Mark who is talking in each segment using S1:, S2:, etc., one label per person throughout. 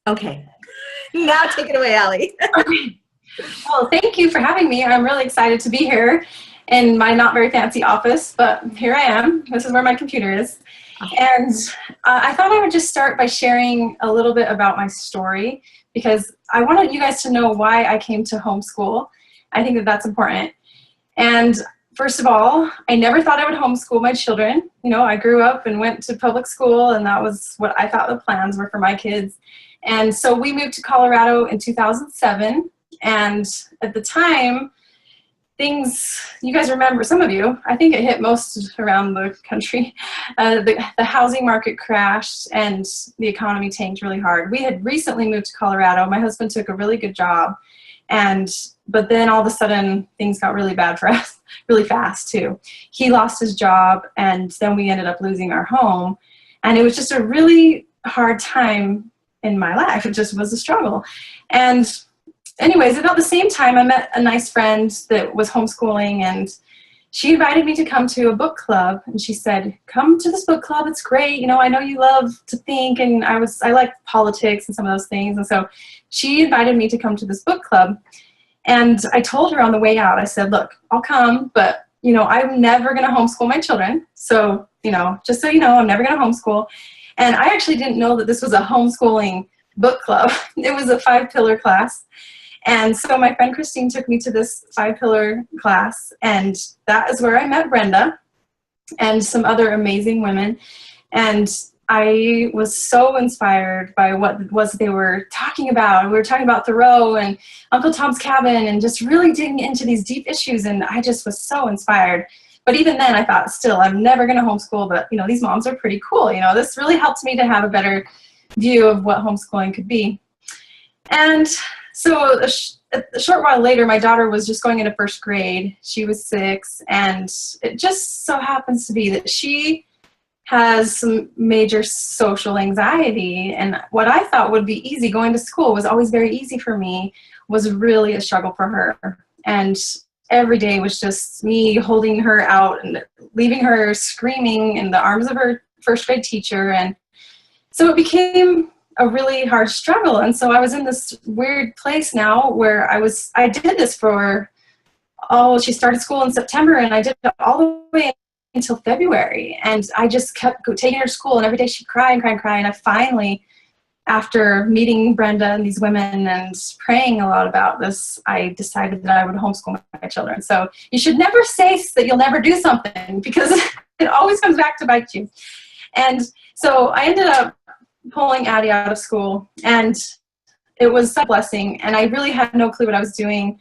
S1: Okay. Now take it away, Allie.
S2: Okay. Well, thank you for having me. I'm really excited to be here in my not very fancy office, but here I am. This is where my computer is. And I thought I would just start by sharing a little bit about my story, because I wanted you guys to know why I came to homeschool. I think that that's important. And first of all, I never thought I would homeschool my children. You know, I grew up and went to public school, and that was what I thought the plans were for my kids. And so we moved to Colorado in 2007. And at the time, things, you guys remember, some of you, I think it hit most around the country. The housing market crashed and the economy tanked really hard. We had recently moved to Colorado. My husband took a really good job. But then all of a sudden, things got really bad for us, really fast too. He lost his job, and then we ended up losing our home. And it was just a really hard time in my life. It just was a struggle. And anyways, about the same time, I met a nice friend that was homeschooling, and she invited me to come to a book club. And she said, come to this book club. It's great. You know, I know you love to think, and I like politics and some of those things. And so she invited me to come to this book club. And I told her on the way out, I said, look, I'll come, but, you know, I'm never going to homeschool my children. So, you know, just so you know, I'm never going to homeschool. And I actually didn't know that this was a homeschooling book club. It was a 5-pillar class. And so my friend Christine took me to this 5-pillar class, and that is where I met Brenda and some other amazing women. And I was so inspired by what it was they were talking about. We were talking about Thoreau and Uncle Tom's Cabin and just really digging into these deep issues, and I just was so inspired. But even then I thought, still, I'm never going to homeschool, but, you know, these moms are pretty cool. You know, this really helped me to have a better view of what homeschooling could be. And so a short while later, my daughter was just going into 1st grade. She was 6, and it just so happens to be that she has some major social anxiety. And what I thought would be easy, going to school was always very easy for me, was really a struggle for her. And every day was just me holding her out and leaving her screaming in the arms of her 1st grade teacher. And so it became a really hard struggle. And so I was in this weird place now where I did this for, she started school in September, and I did it all the way until February. And I just kept taking her to school, and every day she'd cry and cry and cry. And I finally, after meeting Brenda and these women and praying a lot about this, I decided that I would homeschool my children. So you should never say that you'll never do something, because it always comes back to bite you. And so I ended up pulling Addie out of school, and it was a blessing, and I really had no clue what I was doing.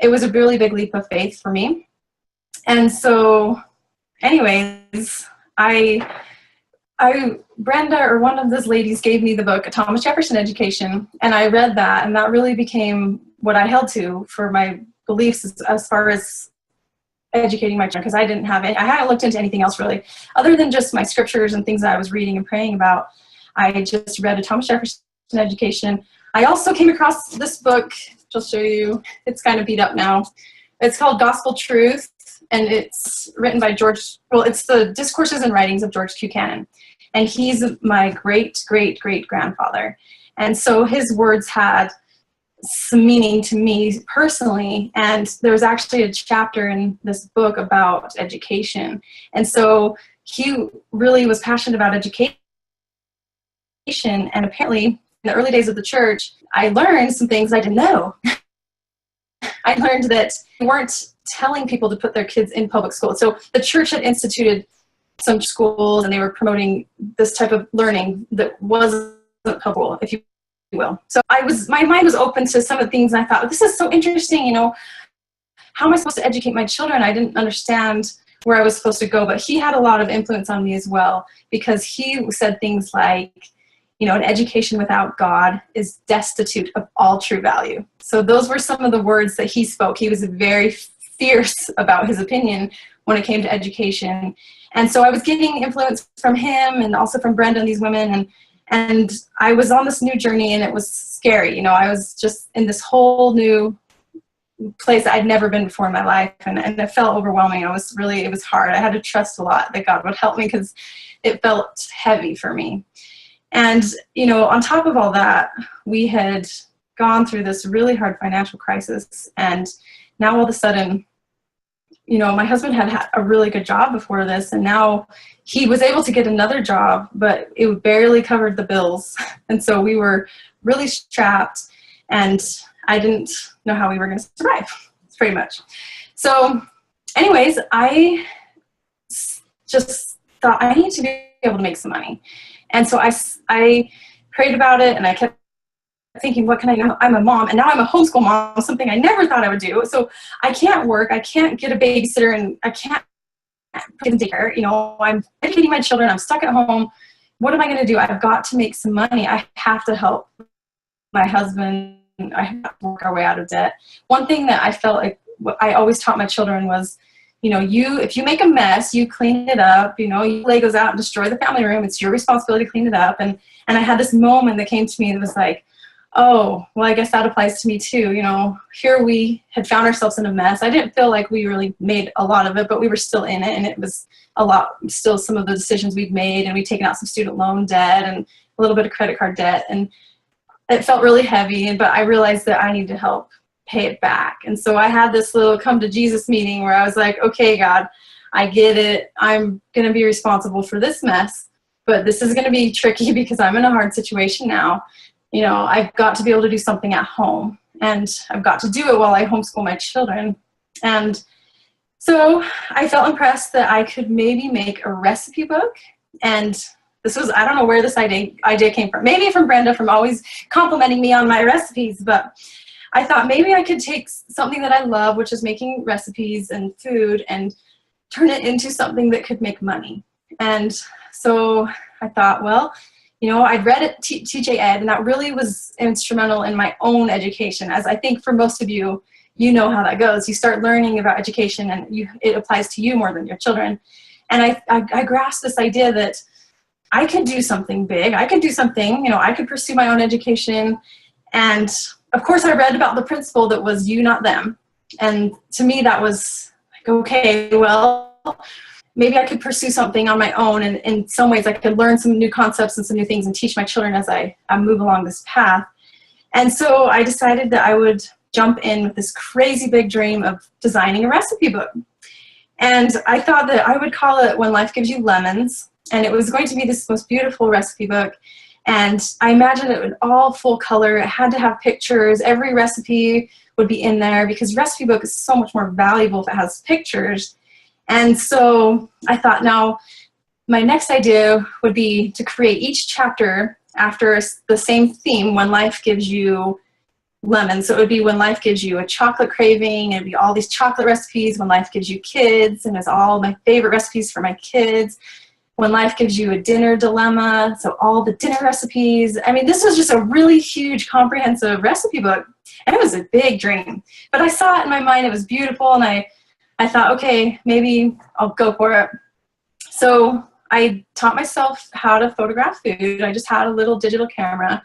S2: It was a really big leap of faith for me. And so anyways, Brenda, or one of those ladies, gave me the book, Thomas Jefferson Education, and I read that, and that really became what I held to for my beliefs as far as educating my children, because I hadn't looked into anything else really, other than just my scriptures and things that I was reading and praying about. I just read a Thomas Jefferson Education. I also came across this book, which I'll show you. It's kind of beat up now. It's called Gospel Truth, and it's written by it's the Discourses and Writings of George Q. Cannon. And he's my great-great-great-grandfather. And so his words had some meaning to me personally. And there was actually a chapter in this book about education. And so he really was passionate about education. And apparently, in the early days of the church, I learned some things I didn't know. I learned that they weren't telling people to put their kids in public school. So the church had instituted some schools, and they were promoting this type of learning that wasn't public, if you will. So my mind was open to some of the things, and I thought, this is so interesting, you know, how am I supposed to educate my children? I didn't understand where I was supposed to go, but he had a lot of influence on me as well, because he said things like, you know, an education without God is destitute of all true value. So those were some of the words that he spoke. He was very fierce about his opinion when it came to education. And so I was getting influence from him, and also from Brenda and these women. And I was on this new journey, and it was scary. You know, I was just in this whole new place I'd never been before in my life. And it felt overwhelming. It was hard. I had to trust a lot that God would help me, because it felt heavy for me. And, you know, on top of all that, we had gone through this really hard financial crisis. And now all of a sudden, you know, my husband had had a really good job before this, and now he was able to get another job, but it barely covered the bills. And so we were really strapped, and I didn't know how we were going to survive, pretty much. So anyways, I just thought I need to be able to make some money. And so I prayed about it, and I kept thinking, what can I do? I'm a mom, and now I'm a homeschool mom, something I never thought I would do. So I can't work, I can't get a babysitter, and I can't put in daycare. You know, I'm educating my children, I'm stuck at home. What am I going to do? I've got to make some money. I have to help my husband. I have to work our way out of debt. One thing that I felt like I always taught my children was, you know, if you make a mess, you clean it up. You know, you Legos out and destroy the family room. It's your responsibility to clean it up. And I had this moment that came to me that was like, oh, well, I guess that applies to me too. You know, here we had found ourselves in a mess. I didn't feel like we really made a lot of it, but we were still in it. And it was a lot, still some of the decisions we'd made, and we'd taken out some student loan debt and a little bit of credit card debt. And it felt really heavy, but I realized that I needed to help pay it back. And so I had this little come to Jesus meeting where I was like, okay, God, I get it. I'm going to be responsible for this mess, but this is going to be tricky because I'm in a hard situation now. You know, I've got to be able to do something at home, and I've got to do it while I homeschool my children. And so I felt impressed that I could maybe make a recipe book. And this was, I don't know where this idea came from. Maybe from Brenda, from always complimenting me on my recipes, but I thought maybe I could take something that I love, which is making recipes and food, and turn it into something that could make money. And so I thought, well, you know, I'd read at TJ Ed, and that really was instrumental in my own education. As I think for most of you, you know how that goes. You start learning about education, and it applies to you more than your children. And I grasped this idea that I could do something big. I could do something, you know, I could pursue my own education. And of course, I read about the principle that was you, not them. And to me, that was like, okay, well, maybe I could pursue something on my own, and in some ways I could learn some new concepts and some new things and teach my children as I move along this path. And so I decided that I would jump in with this crazy big dream of designing a recipe book. And I thought that I would call it When Life Gives You Lemons, and it was going to be this most beautiful recipe book. And I imagined it would all full color. It had to have pictures. Every recipe would be in there, because recipe book is so much more valuable if it has pictures. And so I thought, now my next idea would be to create each chapter after the same theme, When Life Gives You Lemons. So it would be When Life Gives You a Chocolate Craving, and it'd be all these chocolate recipes. When Life Gives You Kids, and it's all my favorite recipes for my kids. When Life Gives You a Dinner Dilemma, so all the dinner recipes. I mean, this was just a really huge, comprehensive recipe book, and it was a big dream. But I saw it in my mind, it was beautiful, and I thought, okay, maybe I'll go for it. So I taught myself how to photograph food. I just had a little digital camera,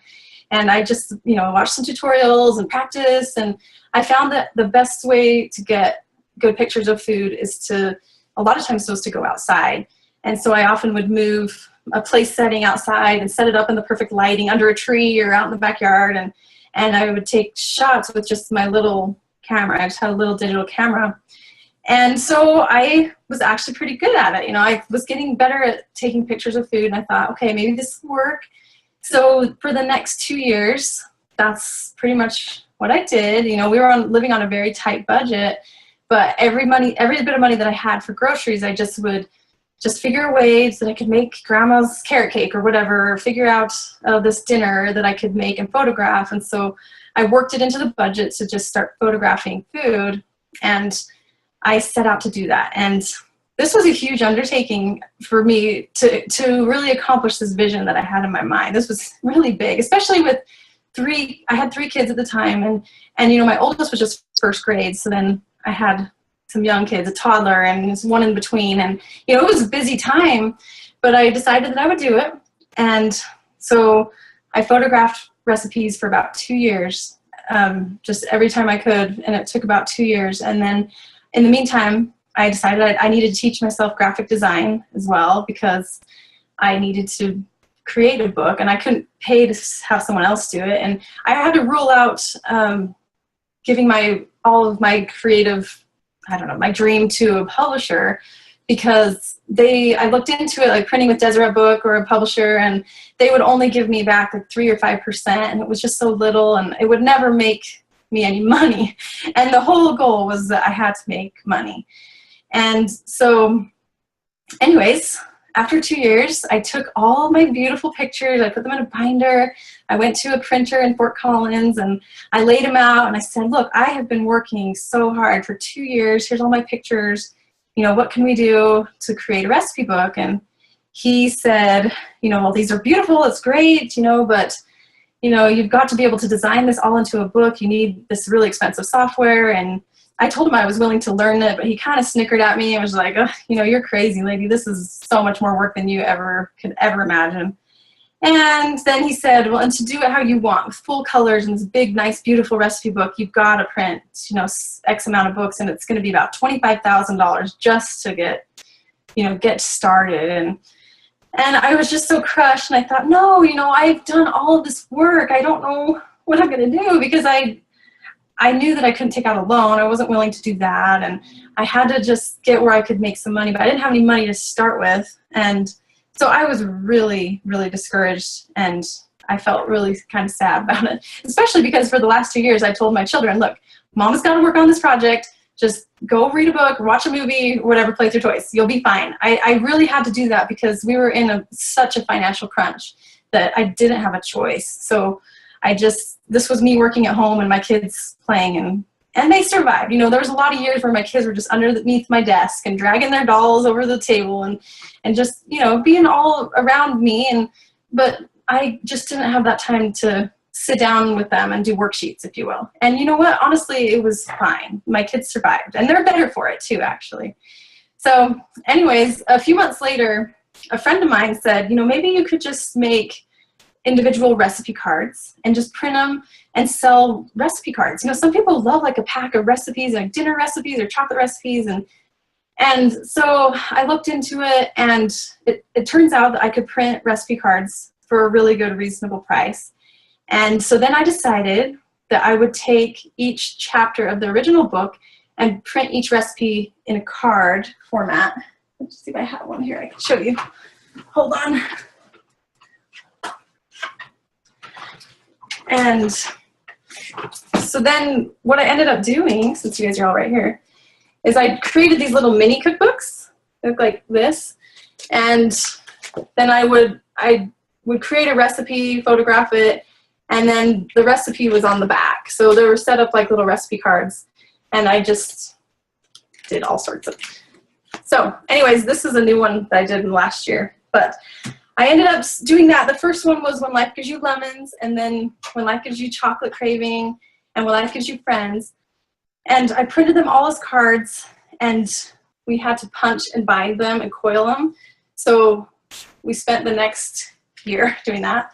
S2: and I just, you know, watched some tutorials and practice, and I found that the best way to get good pictures of food is to, a lot of times, was to go outside. And so I often would move a place setting outside and set it up in the perfect lighting under a tree or out in the backyard, and I would take shots with just my little camera. I just had a little digital camera. And so I was actually pretty good at it. You know, I was getting better at taking pictures of food, and I thought, okay, maybe this will work. So for the next 2 years, that's pretty much what I did. You know, we were living on a very tight budget, but every bit of money that I had for groceries, I just would figure a way so that I could make grandma's carrot cake or whatever, or figure out this dinner that I could make and photograph. And so I worked it into the budget to just start photographing food, and I set out to do that. And this was a huge undertaking for me to really accomplish this vision that I had in my mind. This was really big, especially with I had 3 kids at the time, and you know, my oldest was just first grade. So then I had some young kids, a toddler, and there's one in between. And, you know, it was a busy time, but I decided that I would do it. And so I photographed recipes for about 2 years, just every time I could. And it took about 2 years. And then in the meantime, I decided I needed to teach myself graphic design as well, because I needed to create a book, and I couldn't pay to have someone else do it. And I had to rule out giving all of my creative, I don't know, my dream to a publisher, because I looked into it, like printing with Deseret Book or a publisher, and they would only give me back like 3 or 5%, and it was just so little, and it would never make me any money. And the whole goal was that I had to make money. And so anyways, after 2 years, I took all my beautiful pictures, I put them in a binder, I went to a printer in Fort Collins, and I laid them out, and I said, look, I have been working so hard for 2 years, here's all my pictures, you know, what can we do to create a recipe book? And he said, you know, well, these are beautiful, it's great, you know, but, you know, you've got to be able to design this all into a book, you need this really expensive software. And I told him I was willing to learn it, but he kind of snickered at me and was like, oh, you know, you're crazy, lady. This is so much more work than you could ever imagine. And then he said, well, and to do it how you want, with full colors and this big, nice, beautiful recipe book, you've got to print, you know, X amount of books, and it's going to be about $25,000 just to get started. And I was just so crushed, and I thought, no, you know, I've done all of this work. I don't know what I'm going to do, because I knew that I couldn't take out a loan. I wasn't willing to do that, and I had to just get where I could make some money, but I didn't have any money to start with. And so I was really, really discouraged, and I felt really kind of sad about it, especially because for the last 2 years I told my children, look, Mama's got to work on this project. Just go read a book, watch a movie, whatever, play with your toys. You'll be fine. I really had to do that because we were in such a financial crunch that I didn't have a choice. So this was me working at home and my kids playing, and they survived. You know, there was a lot of years where my kids were just underneath my desk and dragging their dolls over the table and just, you know, being all around me. But I just didn't have that time to sit down with them and do worksheets, if you will. And you know what? Honestly, it was fine. My kids survived, and they're better for it too, actually. So anyways, a few months later, a friend of mine said, you know, maybe you could just make individual recipe cards and just print them and sell recipe cards. You know, some people love like a pack of recipes, like dinner recipes or chocolate recipes. And so I looked into it, and it turns out that I could print recipe cards for a really good, reasonable price. And so then I decided that I would take each chapter of the original book and print each recipe in a card format. Let's see if I have one here I can show you. Hold on. And so then what I ended up doing, since you guys are all right here, is I created these little mini cookbooks. They look like this. And then I would create a recipe, photograph it, and then the recipe was on the back. So they were set up like little recipe cards, and I just did all sorts of. So anyways, this is a new one that I did last year, but I ended up doing that. The first one was When Life Gives You Lemons, and then When Life Gives You Chocolate Craving, and When Life Gives You Friends. And I printed them all as cards, and we had to punch and bind them and coil them. So we spent the next year doing that.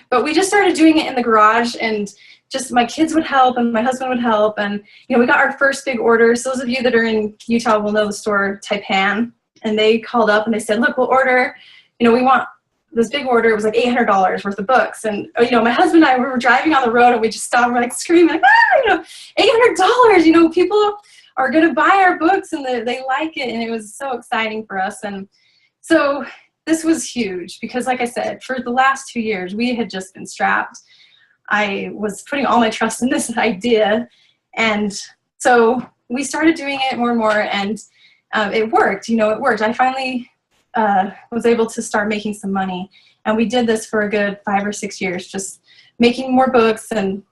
S2: But we just started doing it in the garage, and just my kids would help and my husband would help. And, you know, we got our first big orders. Those of you that are in Utah will know the store Taipan. And they called up and they said, look, we'll order, you know, we want this big order. It was like $800 worth of books. And, you know, my husband and I, we were driving on the road, and we just stopped and we're like screaming, like, you know, $800, you know, people are going to buy our books and they like it. And it was so exciting for us. And so this was huge because, like I said, for the last 2 years, we had just been strapped. I was putting all my trust in this idea. And so we started doing it more and more, and it worked. You know, it worked. I finally was able to start making some money. And we did this for a good 5 or 6 years, just making more books and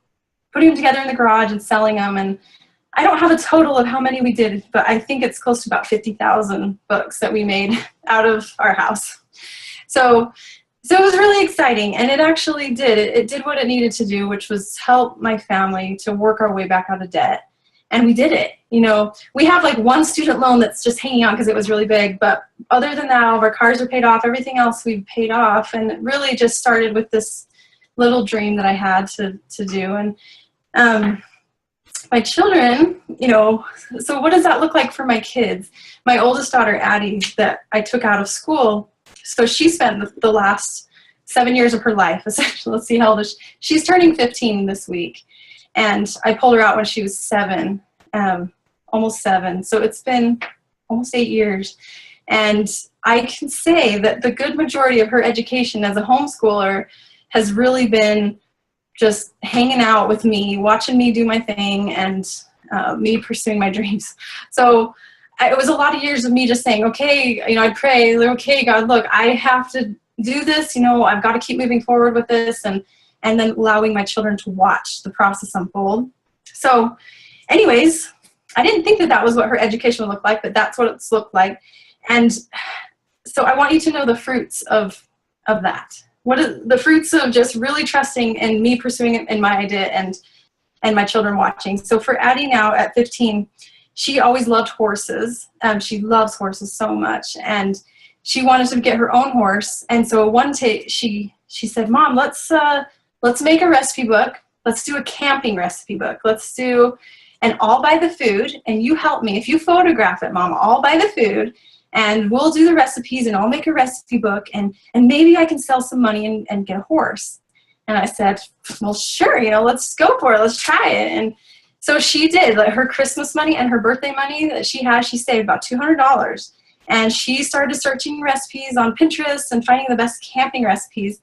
S2: putting them together in the garage and selling them. And I don't have a total of how many we did, but I think it's close to about 50,000 books that we made out of our house. So it was really exciting, and it actually did. It did what it needed to do, which was help my family to work our way back out of debt. And we did it. You know, we have like one student loan that's just hanging on because it was really big, but other than that, all of our cars are paid off. Everything else we've paid off, and it really just started with this little dream that I had to do. And my children, you know, so what does that look like for my kids? My oldest daughter, Addie, that I took out of school, so she spent the last 7 years of her life, essentially. Let's see how old is she. She's turning 15 this week. And I pulled her out when she was 7, almost 7. So it's been almost 8 years. And I can say that the good majority of her education as a homeschooler has really been just hanging out with me, watching me do my thing, and me pursuing my dreams. So it was a lot of years of me just saying, okay, I'd pray, okay, God, look, I have to do this, I've got to keep moving forward with this, and then allowing my children to watch the process unfold. So anyways, I didn't think that was what her education would look like, but that's what it's looked like. And so I want you to know the fruits of that. What are the fruits of just really trusting and me pursuing it in my idea and my children watching. So for Addie now at 15, she always loved horses. She loves horses so much, and she wanted to get her own horse. And so one day she said, Mom, let's make a recipe book. Let's do a camping recipe book. Let's do, and I'll buy the food, and you help me. If you photograph it, Mom, I'll buy the food, and we'll do the recipes, and I'll make a recipe book, and maybe I can sell some money and get a horse. And I said, well, sure, let's go for it. Let's try it. And so she did. Like, her Christmas money and her birthday money that she had, she saved about $200. And she started searching recipes on Pinterest and finding the best camping recipes.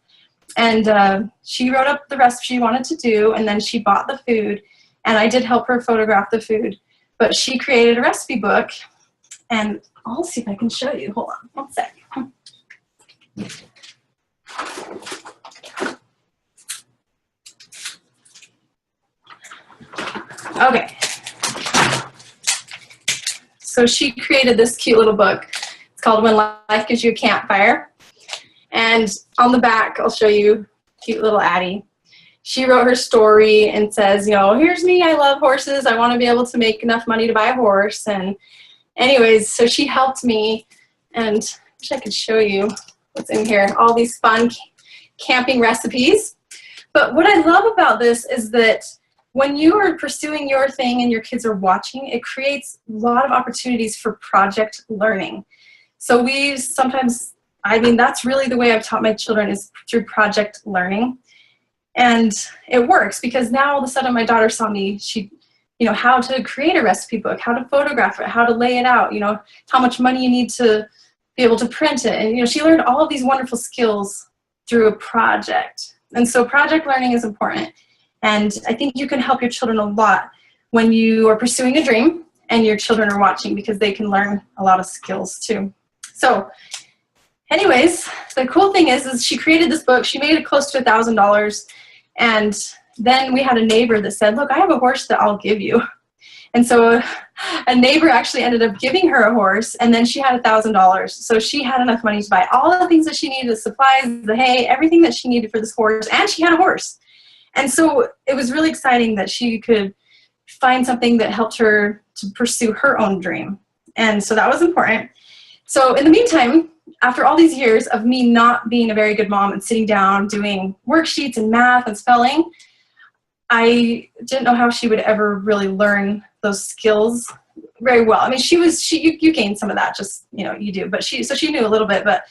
S2: And she wrote up the recipe she wanted to do, and then she bought the food, and I did help her photograph the food. But she created a recipe book, and I'll see if I can show you. Hold on one sec. Okay. So she created this cute little book. It's called When Life Gives You a Campfire. And on the back, I'll show you cute little Addie. She wrote her story and says, here's me, I love horses. I want to be able to make enough money to buy a horse. And anyways, so she helped me, and I wish I could show you what's in here, all these fun camping recipes. But what I love about this is that when you are pursuing your thing and your kids are watching, it creates a lot of opportunities for project learning. So we sometimes, that's really the way I've taught my children, is through project learning. And it works because now all of a sudden my daughter saw me, how to create a recipe book, how to photograph it, how to lay it out, how much money you need to be able to print it. And, she learned all of these wonderful skills through a project. And so project learning is important. And I think you can help your children a lot when you are pursuing a dream and your children are watching, because they can learn a lot of skills too. So anyways, the cool thing is she created this book. She made it close to $1,000. And then we had a neighbor that said, look, I have a horse that I'll give you. And so a neighbor actually ended up giving her a horse, and then she had $1,000. So she had enough money to buy all the things that she needed, the supplies, the hay, everything that she needed for this horse, and she had a horse. And so it was really exciting that she could find something that helped her to pursue her own dream. And so that was important. So in the meantime, after all these years of me not being a very good mom and sitting down doing worksheets and math and spelling, I didn't know how she would ever really learn those skills very well. You gain some of that, just, you do, but she knew a little bit. But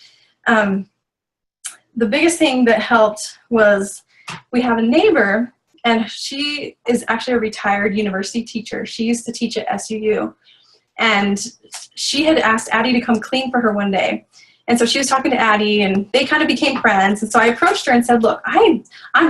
S2: the biggest thing that helped was we have a neighbor, and she is actually a retired university teacher. She used to teach at SUU, and she had asked Addie to come clean for her one day. And so she was talking to Addie, and they kind of became friends. And so I approached her and said, look, I'm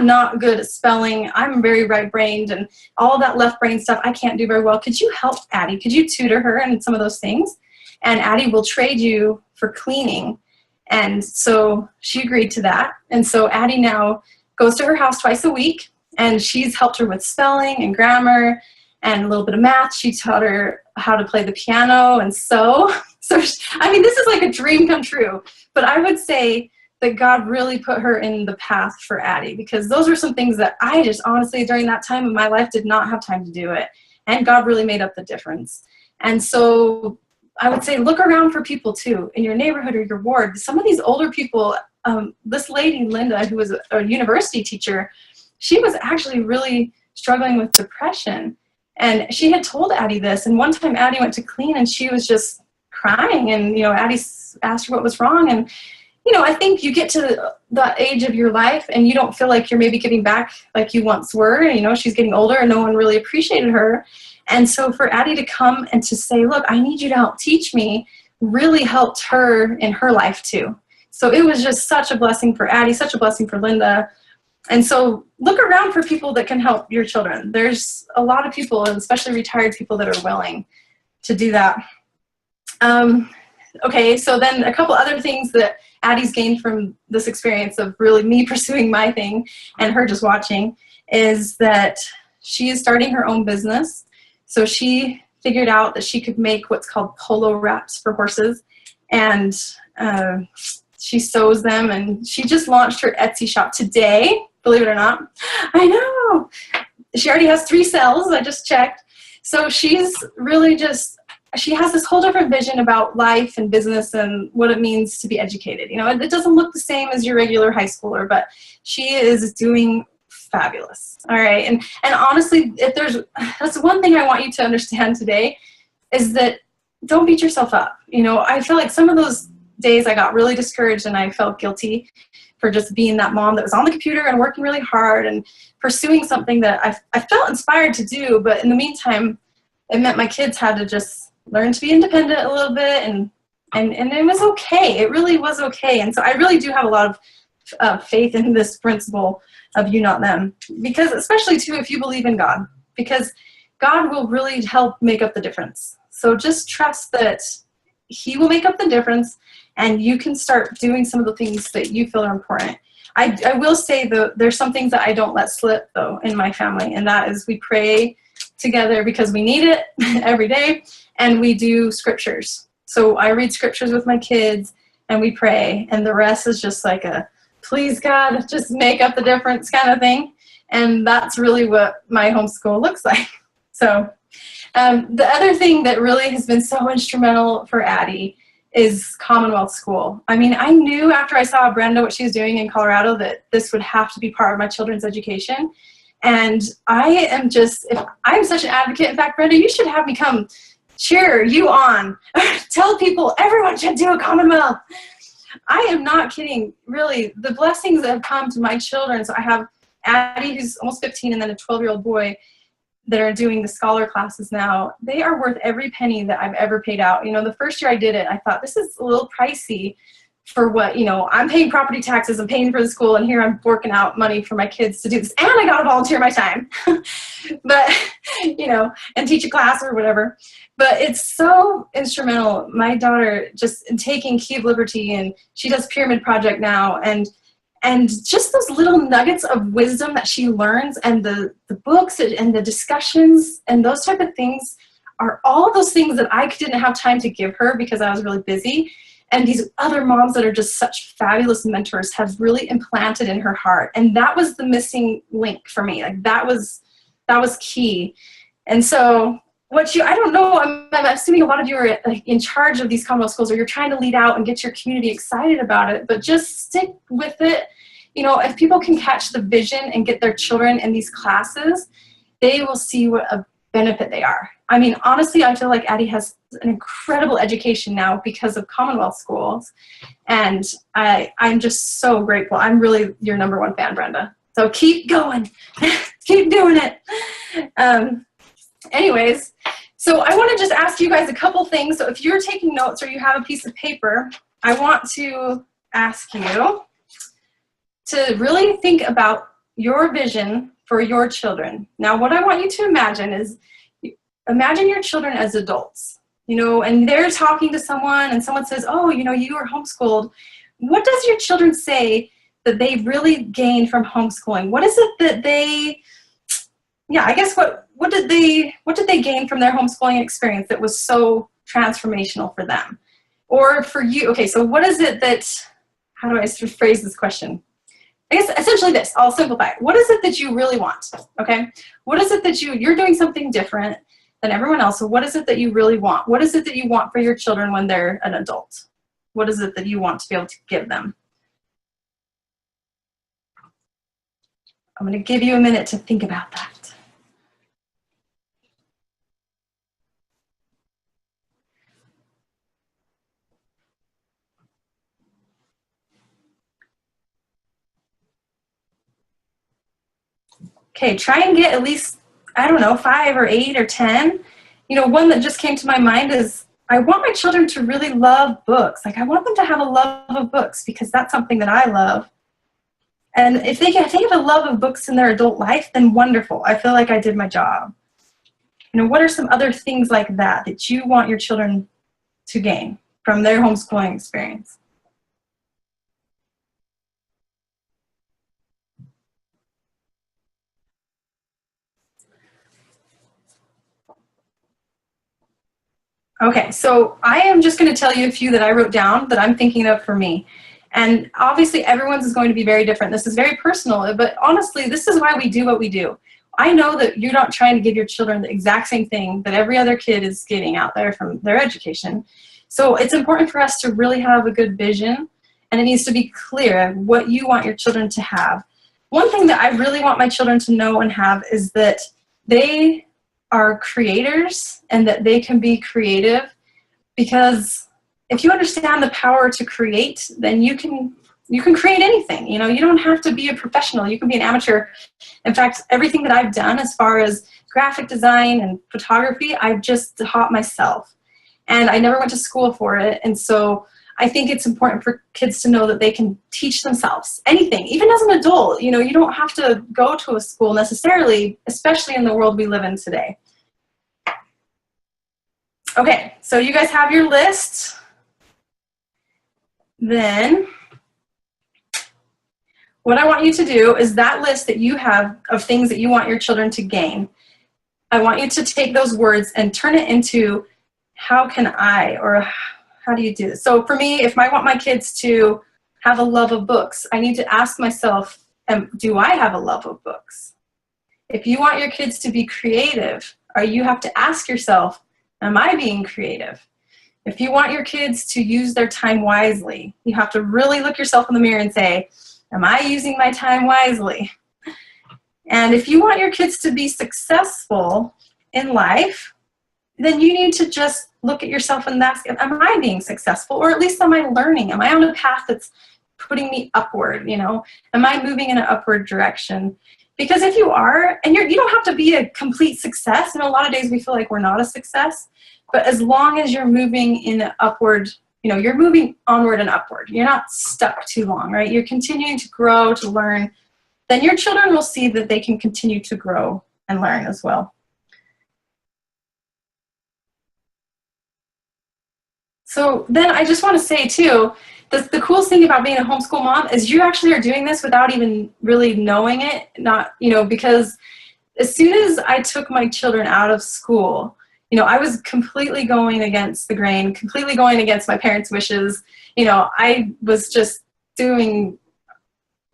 S2: not good at spelling. I'm very right-brained, and all that left brain stuff I can't do very well. Could you help Addie? Could you tutor her in some of those things? And Addie will trade you for cleaning. And so she agreed to that. And so Addie now goes to her house twice a week, and she's helped her with spelling and grammar and a little bit of math. She taught her how to play the piano and sew. So, this is like a dream come true. But I would say that God really put her in the path for Addie, because those were some things that I just honestly, during that time of my life, did not have time to do it. And God really made up the difference. And so I would say look around for people too, in your neighborhood or your ward. Some of these older people, this lady, Linda, who was a university teacher, she was actually really struggling with depression. And she had told Addie this. And one time Addie went to clean, and she was just crying. And, Addie asked her what was wrong. And, I think you get to the age of your life and you don't feel like you're maybe giving back like you once were. She's getting older and no one really appreciated her. And so for Addie to come and to say, look, I need you to help teach me, really helped her in her life too. So it was just such a blessing for Addie, such a blessing for Linda. And so look around for people that can help your children. There's a lot of people, and especially retired people, that are willing to do that. Okay, so then a couple other things that Addie's gained from this experience of really me pursuing my thing and her just watching is that she is starting her own business. So she figured out that she could make what's called polo wraps for horses, and she sews them, and she just launched her Etsy shop today, believe it or not. I know. She already has 3 sales, I just checked. So she's really she has this whole different vision about life and business and what it means to be educated. It doesn't look the same as your regular high schooler, but she is doing fabulous. All right. And honestly, that's one thing I want you to understand today is that don't beat yourself up. I feel like some of those days I got really discouraged and I felt guilty for just being that mom that was on the computer and working really hard and pursuing something that I felt inspired to do. But in the meantime, it meant my kids had to just learn to be independent a little bit, and it was okay. It really was okay. And so I really do have a lot of faith in this principle of you, not them, because especially too if you believe in God, because God will really help make up the difference. So just trust that He will make up the difference, and you can start doing some of the things that you feel are important. I will say, though, there's some things that I don't let slip, though, in my family, and that is we pray together because we need it every day, and we do scriptures. So I read scriptures with my kids, and we pray, and the rest is just like a, please, God, just make up the difference kind of thing, and that's really what my homeschool looks like. So the other thing that really has been so instrumental for Addie is Commonwealth School. I mean, I knew after I saw Brenda what she was doing in Colorado that this would have to be part of my children's education. And I'm such an advocate. In fact, Brenda, you should have me come cheer you on. Tell people everyone should do a Commonwealth. I am not kidding. Really, the blessings that have come to my children. So I have Addie, who's almost 15, and then a 12-year-old boy that are doing the scholar classes now. They are worth every penny that I've ever paid out. The first year I did it, I thought this is a little pricey for what, I'm paying property taxes and paying for the school, and here I'm forking out money for my kids to do this, and I got to volunteer my time, but, and teach a class or whatever. But it's so instrumental. My daughter just in taking Key of Liberty, and she does Pyramid Project now, and just those little nuggets of wisdom that she learns, and the books and the discussions and those type of things are all those things that I didn't have time to give her because I was really busy. And these other moms that are just such fabulous mentors have really implanted in her heart. And that was the missing link for me. Like that was key. And so I don't know, I'm assuming a lot of you are in charge of these Commonwealth schools, or you're trying to lead out and get your community excited about it, but just stick with it. If people can catch the vision and get their children in these classes, they will see what a benefit they are. I mean, honestly, I feel like Addie has an incredible education now because of Commonwealth schools, and I'm just so grateful. I'm really your number one fan, Brenda. So keep going, keep doing it. Anyways, so I want to just ask you guys a couple things. So if you're taking notes or you have a piece of paper, I want to ask you to really think about your vision for your children. Now, what I want you to imagine is, imagine your children as adults, and they're talking to someone, and someone says, oh, you were homeschooled. What does your children say that they really gained from homeschooling? What is it that they, I guess what did they gain from their homeschooling experience that was so transformational for them? Or for you, okay, so what is it that, how do I phrase this question? I guess essentially this, I'll simplify it. What is it that you really want, okay? What is it that you're doing something different than everyone else, so what is it that you really want? What is it that you want for your children when they're an adult? What is it that you want to be able to give them? I'm going to give you a minute to think about that. okay, try and get at least, I don't know, 5 or 8 or 10. One that just came to my mind is I want my children to really love books. Like I want them to have a love of books because that's something that I love. And if they have a love of books in their adult life, then wonderful. I feel like I did my job. What are some other things like that you want your children to gain from their homeschooling experience? Okay, so I am just going to tell you a few that I wrote down that I'm thinking of for me. And obviously everyone's is going to be very different. This is very personal, but honestly, this is why we do what we do. I know that you're not trying to give your children the exact same thing that every other kid is getting out there from their education. So it's important for us to really have a good vision, and it needs to be clear what you want your children to have. One thing that I really want my children to know and have is that they are creators and that they can be creative, because if you understand the power to create, then you can create anything. You don't have to be a professional. You can be an amateur. In fact, everything that I've done as far as graphic design and photography, I've just taught myself. And I never went to school for it. And so I think it's important for kids to know that they can teach themselves anything, even as an adult. You don't have to go to a school necessarily, especially in the world we live in today. Okay, so you guys have your list. Then what I want you to do is that list that you have of things that you want your children to gain, I want you to take those words and turn it into how can I, or how do you do this? So for me, if I want my kids to have a love of books, I need to ask myself, do I have a love of books? If you want your kids to be creative, you have to ask yourself, am I being creative? If you want your kids to use their time wisely, you have to really look yourself in the mirror and say, am I using my time wisely? And if you want your kids to be successful in life, then you need to just look at yourself and ask, am I being successful? Or at least am I learning? Am I on a path that's putting me upward? Am I moving in an upward direction? Because if you are, and you don't have to be a complete success, and a lot of days we feel like we're not a success, but as long as you're moving in an upward, you're moving onward and upward. You're not stuck too long, right? You're continuing to grow, to learn. Then your children will see that they can continue to grow and learn as well. So then I just want to say too, the coolest thing about being a homeschool mom is you actually are doing this without even really knowing it. Because as soon as I took my children out of school, I was completely going against the grain, completely going against my parents' wishes. I was just doing,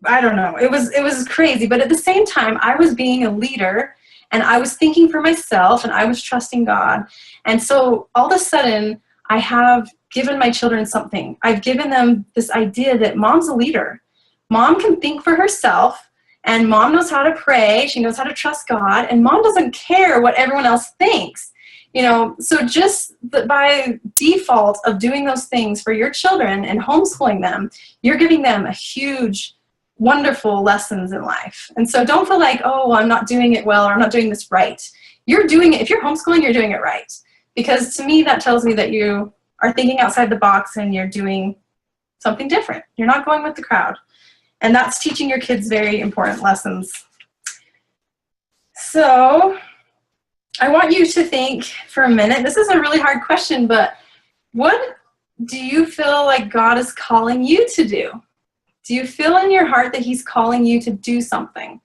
S2: I don't know, it was crazy. But at the same time, I was being a leader, and I was thinking for myself, and I was trusting God. And so all of a sudden, I have given my children something. I've given them this idea that mom's a leader. Mom can think for herself, and mom knows how to pray. She knows how to trust God, and mom doesn't care what everyone else thinks. So just by default of doing those things for your children and homeschooling them, you're giving them a huge, wonderful lessons in life. And so don't feel like, oh, well, I'm not doing it well, or I'm not doing this right. You're doing it. If you're homeschooling, you're doing it right. Because to me, that tells me that you are thinking outside the box and you're doing something different. You're not going with the crowd. And that's teaching your kids very important lessons. So I want you to think for a minute. This is a really hard question, but what do you feel like God is calling you to do? Do you feel in your heart that he's calling you to do something?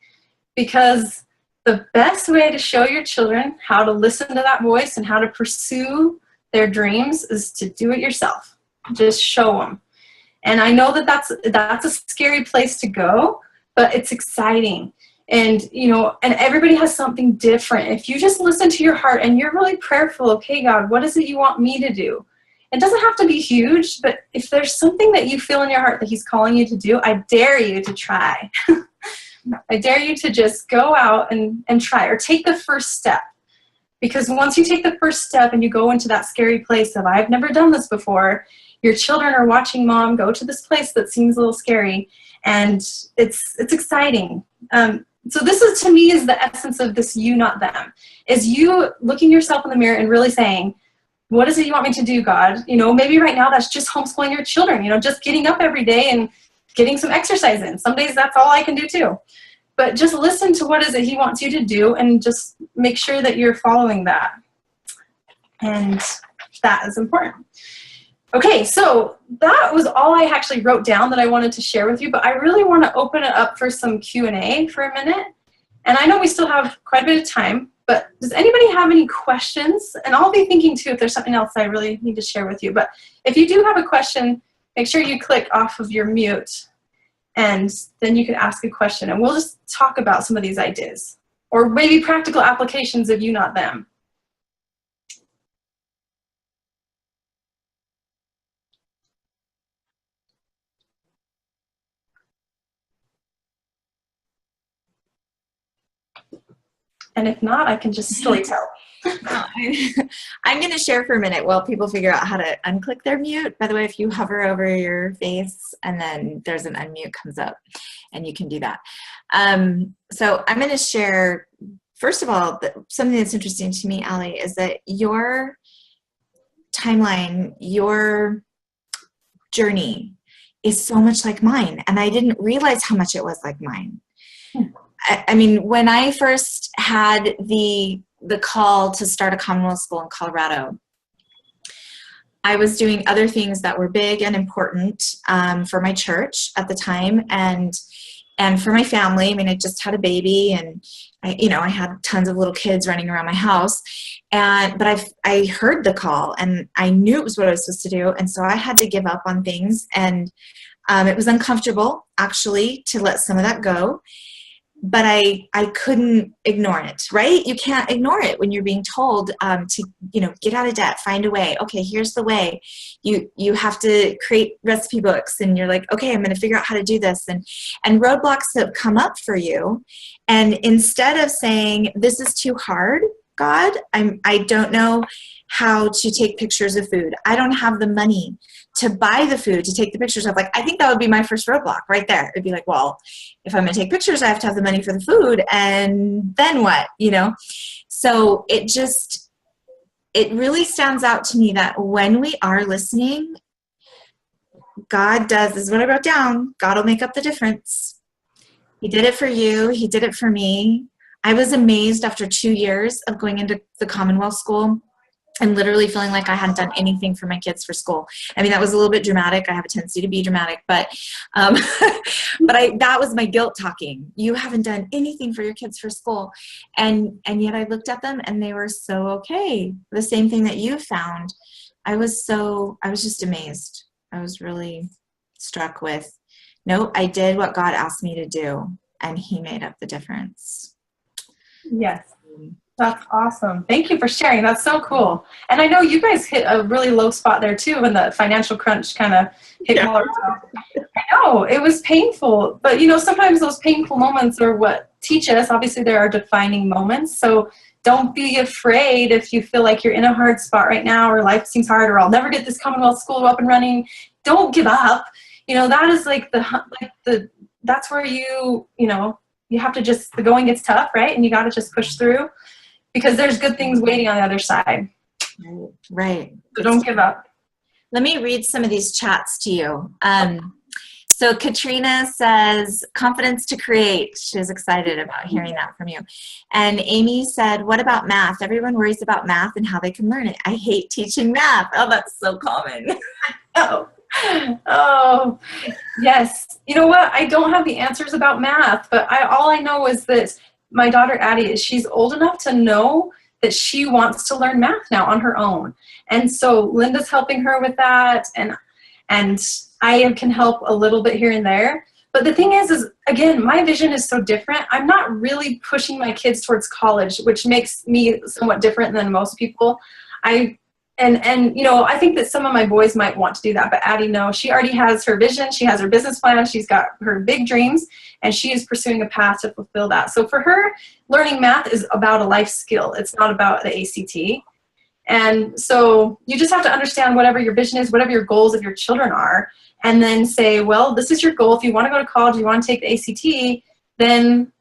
S2: Because the best way to show your children how to listen to that voice and how to pursue their dreams is to do it yourself. Just show them. And I know that that's a scary place to go, but it's exciting. And, and everybody has something different. If you just listen to your heart and you're really prayerful, okay, God, what is it you want me to do? It doesn't have to be huge, but if there's something that you feel in your heart that he's calling you to do, I dare you to try. I dare you to just go out and try, or take the first step. Because once you take the first step and you go into that scary place of, I've never done this before, your children are watching mom go to this place that seems a little scary, and it's exciting. so this is, to me, is the essence of this you, not them, is you looking yourself in the mirror and really saying, what is it you want me to do, God? You know, maybe right now that's just homeschooling your children, you know, just getting up every day and getting some exercise in. Some days that's all I can do too. But just listen to what is it he wants you to do and just make sure that you're following that. And that is important. Okay, so that was all I actually wrote down that I wanted to share with you, but I really want to open it up for some Q&A for a minute. And I know we still have quite a bit of time, but does anybody have any questions? And I'll be thinking too if there's something else I really need to share with you. But if you do have a question, make sure you click off of your mute, and then you can ask a question, and we'll just talk about some of these ideas, or maybe practical applications of you, not them. And if not, I can just story tell.
S1: I'm going to share for a minute while people figure out how to unclick their mute. By the way, if you hover over your face and then there's an unmute comes up, and you can do that. So I'm going to share, first of all, something that's interesting to me, Allie, is that your timeline, your journey is so much like mine. And I didn't realize how much it was like mine. I mean, when I first had the call to start a Commonwealth school in Colorado, I was doing other things that were big and important for my church at the time, and for my family. I mean, I just had a baby, and I had tons of little kids running around my house, but I heard the call, and I knew it was what I was supposed to do, and so I had to give up on things, and it was uncomfortable actually to let some of that go. But I couldn't ignore it, right? You can't ignore it when you're being told to, get out of debt, find a way. Okay, here's the way. You have to create recipe books, and you're like, okay, I'm going to figure out how to do this. And roadblocks have come up for you. And instead of saying, this is too hard, God, I don't know how to take pictures of food. I don't have the money to buy the food to take the pictures of. Like, I think that would be my first roadblock right there. It'd be like, well, if I'm going to take pictures, I have to have the money for the food, and then what, So it really stands out to me that when we are listening, God does, this is what I wrote down, God will make up the difference. He did it for you. He did it for me. I was amazed after 2 years of going into the Commonwealth school and literally feeling like I hadn't done anything for my kids for school. I mean, that was a little bit dramatic. I have a tendency to be dramatic, but that was my guilt talking. You haven't done anything for your kids for school. And yet I looked at them and they were so okay. The same thing that you found. I was just amazed. I was really struck with, no, I did what God asked me to do, and he made up the difference.
S2: Yes. That's awesome. Thank you for sharing. That's so cool. And I know you guys hit a really low spot there too when the financial crunch kind of hit. Yeah. I know, it was painful, but sometimes those painful moments are what teach us. Obviously there are defining moments. So don't be afraid if you feel like you're in a hard spot right now, or life seems hard, or I'll never get this Commonwealth school up and running. Don't give up. That is that's where you have to just, the going gets tough, right? And you got to just push through, because there's good things waiting on the other side.
S1: Right.
S2: So don't give up.
S1: Let me read some of these chats to you. So Katrina says, confidence to create. She's excited about hearing that from you. And Amy said, what about math? Everyone worries about math and how they can learn it. I hate teaching math. Oh, that's so common.
S2: Oh, yes. You know what? I don't have the answers about math, but all I know is that my daughter Addie, she's old enough to know that she wants to learn math now on her own. And so Linda's helping her with that, and I can help a little bit here and there. But the thing is again, my vision is so different. I'm not really pushing my kids towards college, which makes me somewhat different than most people. I think that some of my boys might want to do that, but Addie, no, she already has her vision. She has her business plan. She's got her big dreams, and she is pursuing a path to fulfill that. So for her, learning math is about a life skill. It's not about the ACT. And so you just have to understand whatever your vision is, whatever your goals of your children are, and then say, well, this is your goal. If you want to go to college, you want to take the ACT, then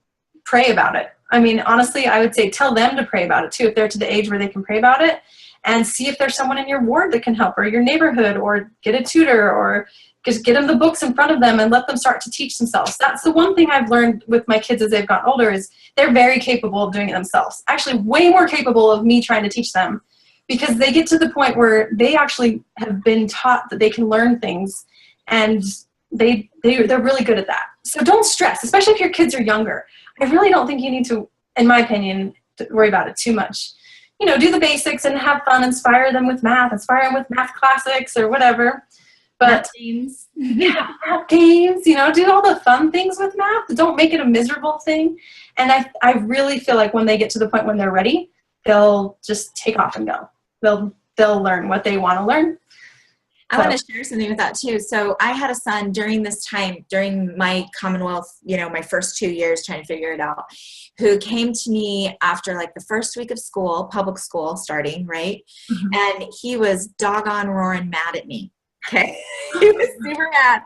S2: pray about it. I mean, honestly, I would say tell them to pray about it too, if they're to the age where they can pray about it, and see if there's someone in your ward that can help, or your neighborhood, or get a tutor, or just get them the books in front of them and let them start to teach themselves. That's the one thing I've learned with my kids as they've gotten older, is they're very capable of doing it themselves. Actually, way more capable of me trying to teach them, because they get to the point where they actually have been taught that they can learn things, and they're really good at that. So don't stress, especially if your kids are younger. I really don't think you need to, in my opinion, to worry about it too much. You know, do the basics and have fun, inspire them with math, inspire them with math classics or whatever. But
S1: Math games.
S2: yeah, math games, you know, do all the fun things with math. Don't make it a miserable thing. And I really feel like when they get to the point when they're ready, they'll just take off and go. They'll learn what they want to learn.
S1: I want to share something with that too. So I had a son during this time, during my Commonwealth, you know, my first 2 years trying to figure it out, who came to me after like the first week of school, public school starting, right? Mm-hmm. And he was doggone roaring mad at me. Okay. He was super mad.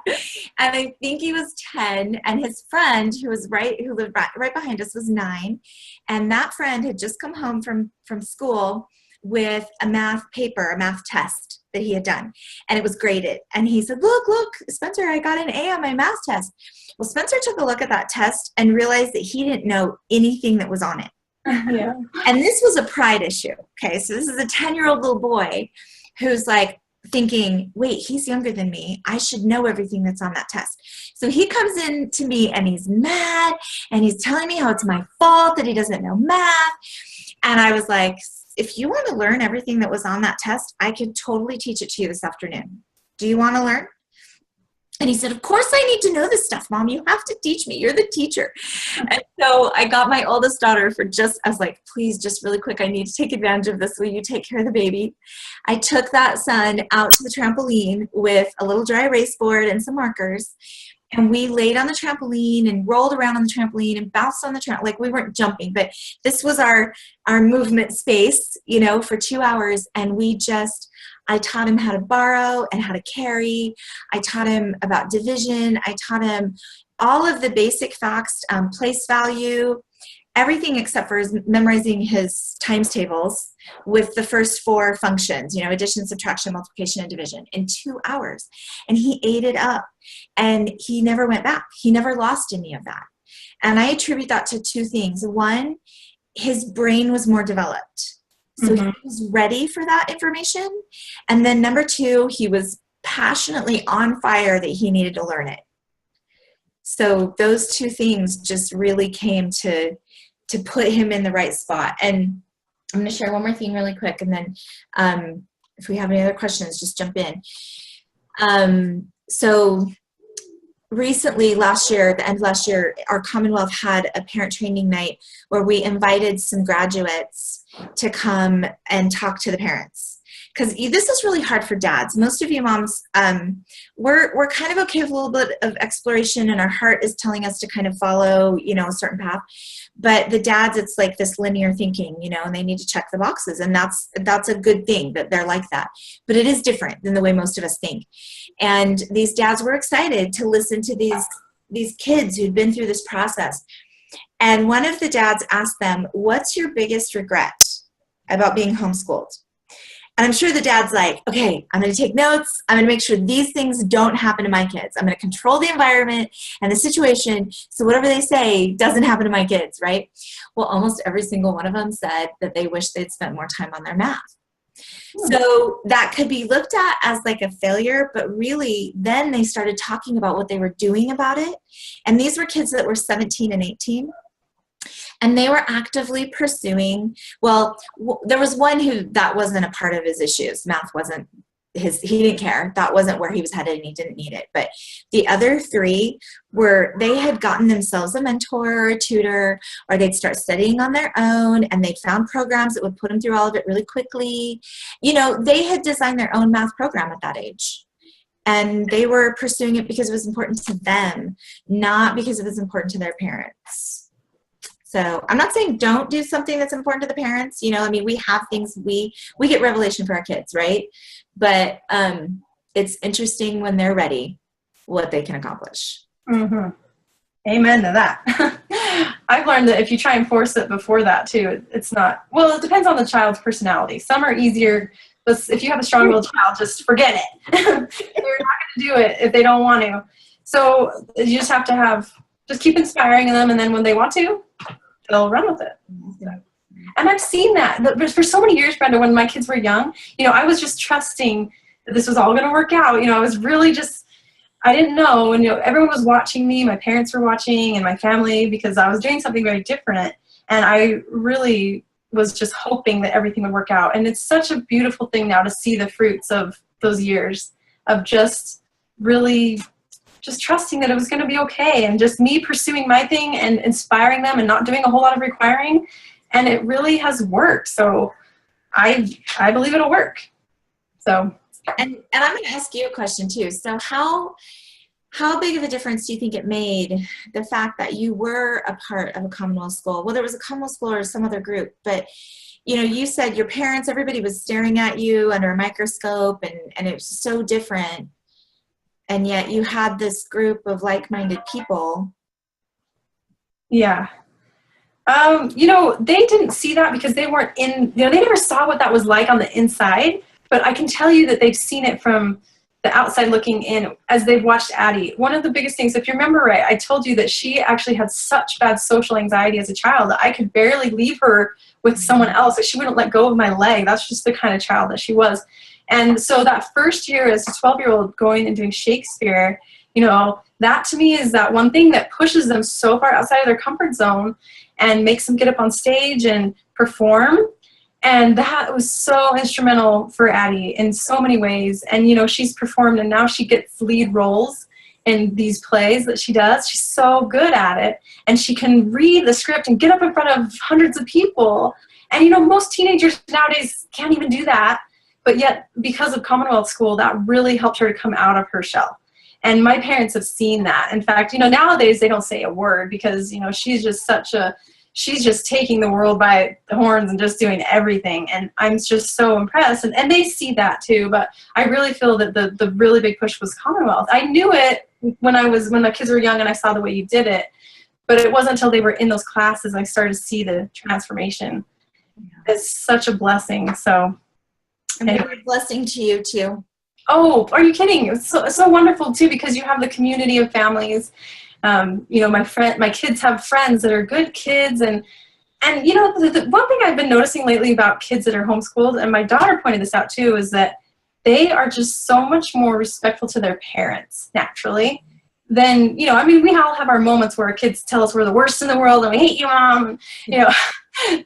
S1: And I think he was 10, and his friend who lived right behind us was 9. And that friend had just come home from school with a math paper, a math test that he had done. And it was graded. And he said, look, Spencer, I got an A on my math test. Well, Spencer took a look at that test and realized that he didn't know anything that was on it.
S2: Yeah.
S1: And this was a pride issue. Okay. So this is a 10-year-old little boy who's like thinking, wait, he's younger than me. I should know everything that's on that test. So he comes in to me and he's mad and he's telling me how it's my fault that he doesn't know math. And I was like, if you want to learn everything that was on that test, I could totally teach it to you this afternoon. Do you want to learn? And he said, of course I need to know this stuff, Mom. You have to teach me. You're the teacher. And so I got my oldest daughter I was like, please, just really quick, I need to take advantage of this. Will you take care of the baby? I took that son out to the trampoline with a little dry erase board and some markers. And we laid on the trampoline and rolled around on the trampoline and bounced on the trampoline. Like, we weren't jumping, but this was our movement space, you know, for 2 hours. And I taught him how to borrow and how to carry. I taught him about division. I taught him all of the basic facts, place value, everything except for memorizing his times tables with the first 4 functions, you know, addition, subtraction, multiplication, and division in 2 hours. And he ate it up, and he never went back. He never lost any of that. And I attribute that to 2 things. One, his brain was more developed. So he was ready for that information. And then number 2, he was passionately on fire that he needed to learn it. So those 2 things just really came to put him in the right spot. And I'm going to share one more thing really quick. And then if we have any other questions, just jump in. So recently, at the end of last year, our Commonwealth had a parent training night where we invited some graduates to come and talk to the parents. Because this is really hard for dads. Most of you moms, we're kind of okay with a little bit of exploration, and our heart is telling us to kind of follow, you know, a certain path. But the dads, it's like this linear thinking, you know, and they need to check the boxes. And that's a good thing that they're like that. But it is different than the way most of us think. And these dads were excited to listen to these kids who'd been through this process. And one of the dads asked them, what's your biggest regret about being homeschooled? And I'm sure the dad's like, okay, I'm going to take notes. I'm going to make sure these things don't happen to my kids. I'm going to control the environment and the situation so whatever they say doesn't happen to my kids, right? Well, almost every single one of them said that they wish they'd spent more time on their math. So that could be looked at as like a failure, but really then they started talking about what they were doing about it. And these were kids that were 17 and 18. And they were actively pursuing, well, there was one that wasn't a part of his issues. Math wasn't he didn't care. That wasn't where he was headed, and he didn't need it. But the other 3 they had gotten themselves a mentor or a tutor, or they'd start studying on their own, and they'd found programs that would put them through all of it really quickly. You know, they had designed their own math program at that age. And they were pursuing it because it was important to them, not because it was important to their parents. So I'm not saying don't do something that's important to the parents. You know, I mean, we have things, we get revelation for our kids, right? But it's interesting when they're ready what they can accomplish.
S2: Mm-hmm. Amen to that. I've learned that if you try and force it before that too, it's not, well, it depends on the child's personality. Some are easier, but if you have a strong-willed child, just forget it. They're not going to do it if they don't want to. So you just have to just keep inspiring them, and then when they want to, they'll run with it. So. And I've seen that for so many years, Brenda, when my kids were young, I was just trusting that this was all going to work out. I was really just, I didn't know. And, everyone was watching me. My parents were watching, and my family, because I was doing something very different. And I really was just hoping that everything would work out. And it's such a beautiful thing now to see the fruits of those years of just really just trusting that it was going to be okay, and just me pursuing my thing and inspiring them and not doing a whole lot of requiring. And it really has worked. So I believe it'll work. So.
S1: And I'm going to ask you a question too. So how big of a difference do you think it made, the fact that you were a part of a Commonwealth school, whether it was a Commonwealth school or some other group, but you said your parents, everybody was staring at you under a microscope, and it was so different. And yet you had this group of like-minded people.
S2: Yeah. They didn't see that because they weren't in, they never saw what that was like on the inside, but I can tell you that they've seen it from the outside looking in as they've watched Addie. One of the biggest things, if you remember right, I told you that she actually had such bad social anxiety as a child that I could barely leave her with someone else, that she wouldn't let go of my leg. That's just the kind of child that she was. And so that first year as a 12-year-old going and doing Shakespeare, that to me is that one thing that pushes them so far outside of their comfort zone and makes them get up on stage and perform. And that was so instrumental for Addie in so many ways. And, she's performed, and now she gets lead roles in these plays that she does. She's so good at it. And she can read the script and get up in front of hundreds of people. And, most teenagers nowadays can't even do that. But yet, because of Commonwealth School, that really helped her to come out of her shell. And my parents have seen that. In fact, nowadays they don't say a word because, she's just taking the world by the horns and just doing everything. And I'm just so impressed. And they see that too. But I really feel that the really big push was Commonwealth. I knew it when my kids were young and I saw the way you did it. But it wasn't until they were in those classes I started to see the transformation. It's such a blessing. So.
S1: And anyway. A blessing to you too.
S2: Oh, are you kidding? It's so wonderful too, because you have the community of families. My kids have friends that are good kids, and the one thing I've been noticing lately about kids that are homeschooled, and my daughter pointed this out too, is that they are just so much more respectful to their parents naturally than, we all have our moments where our kids tell us we're the worst in the world and we hate you, Mom,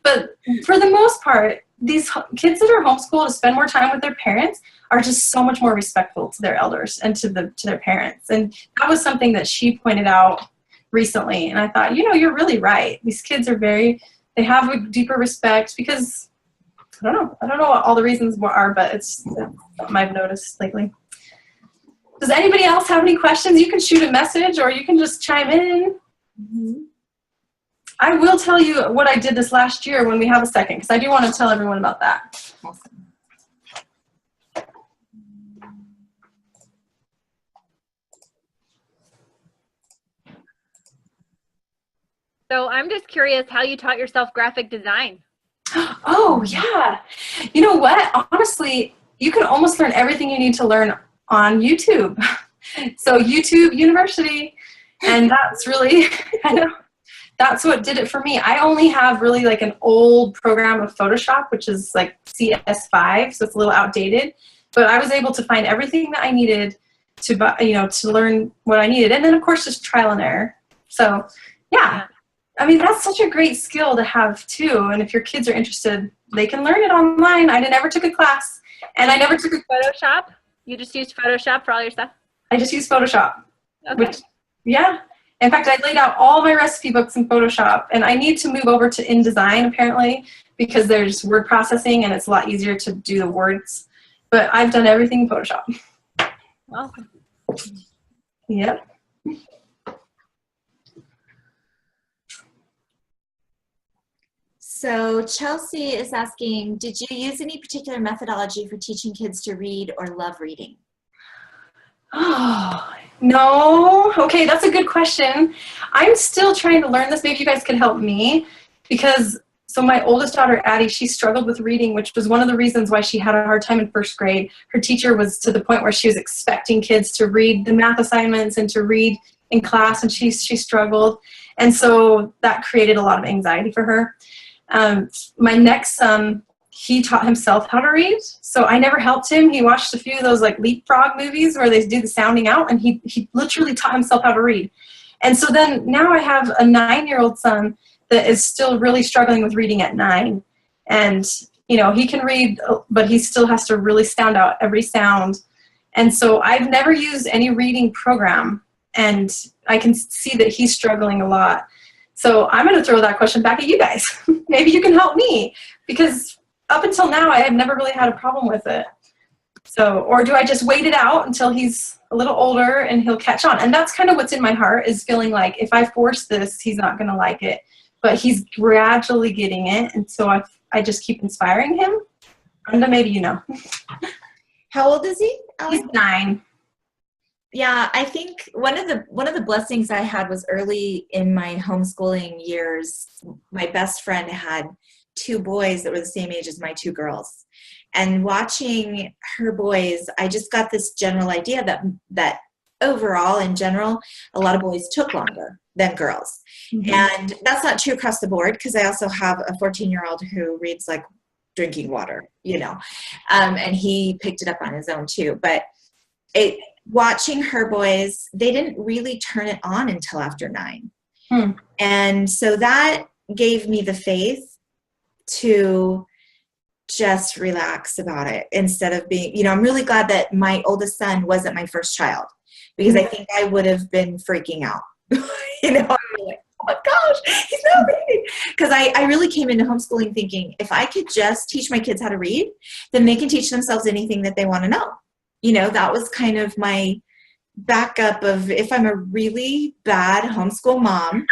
S2: but for the most part, these kids that are homeschooled to spend more time with their parents are just so much more respectful to their elders and to their parents. And that was something that she pointed out recently. And I thought, you're really right. These kids are they have a deeper respect because, I don't know what all the reasons are, but it's something I've noticed lately. Does anybody else have any questions? You can shoot a message or you can just chime in. Mm-hmm. I will tell you what I did this last year when we have a second, because I do want to tell everyone about that.
S1: Awesome.
S3: So I'm just curious how you taught yourself graphic design.
S2: Oh, yeah. You know what? Honestly, you can almost learn everything you need to learn on YouTube. So YouTube University, and that's really, that's what did it for me. I only have really like an old program of Photoshop, which is like CS5, so it's a little outdated. But I was able to find everything that I needed to learn what I needed. And then, of course, just trial and error. So, yeah. That's such a great skill to have, too. And if your kids are interested, they can learn it online. I never took a class. And I never took a
S3: Photoshop? You just used Photoshop for all your stuff?
S2: I just used Photoshop.
S3: Okay.
S2: Yeah. In fact, I laid out all my recipe books in Photoshop. And I need to move over to InDesign, apparently, because there's word processing and it's a lot easier to do the words. But I've done everything in Photoshop.
S3: Awesome.
S2: Yep.
S1: So Chelsea is asking, did you use any particular methodology for teaching kids to read or love reading?
S2: Oh, No. Okay, that's a good question. I'm still trying to learn this. Maybe you guys could help me because so my oldest daughter, Addie, she struggled with reading, which was one of the reasons why she had a hard time in first grade. Her teacher was to the point where she was expecting kids to read the math assignments and to read in class, and she struggled. And so that created a lot of anxiety for her. My next son, he taught himself how to read. So I never helped him. He watched a few of those like leapfrog movies where they do the sounding out, and he literally taught himself how to read. And so then now I have a 9-year-old son that is still really struggling with reading at 9. And, you know, he can read, but he still has to really sound out every sound. And so I've never used any reading program, and I can see that he's struggling a lot. So I'm going to throw that question back at you guys. Maybe you can help me, because up until now I have never really had a problem with it. So, or do I just wait it out until he's a little older and he'll catch on? And that's kind of what's in my heart, is feeling like if I force this, he's not going to like it. But he's gradually getting it, and so I just keep inspiring him. And then maybe you know.
S1: How old is he?
S2: He's 9.
S1: Yeah, I think one of the blessings I had was early in my homeschooling years, my best friend had 2 boys that were the same age as my 2 girls. And watching her boys, I just got this general idea that overall, in general, a lot of boys took longer than girls. Mm-hmm. And that's not true across the board, because I also have a 14-year-old who reads like drinking water, you know, and he picked it up on his own too. But watching her boys, they didn't really turn it on until after 9. And so that gave me the faith to just relax about it instead of being, you know, I'm really glad that my oldest son wasn't my first child, because I think I would have been freaking out. You know, I'm like, oh my gosh, he's not reading. Because I really came into homeschooling thinking, if I could just teach my kids how to read, then they can teach themselves anything that they want to know. You know, that was kind of my backup of, if I'm a really bad homeschool mom,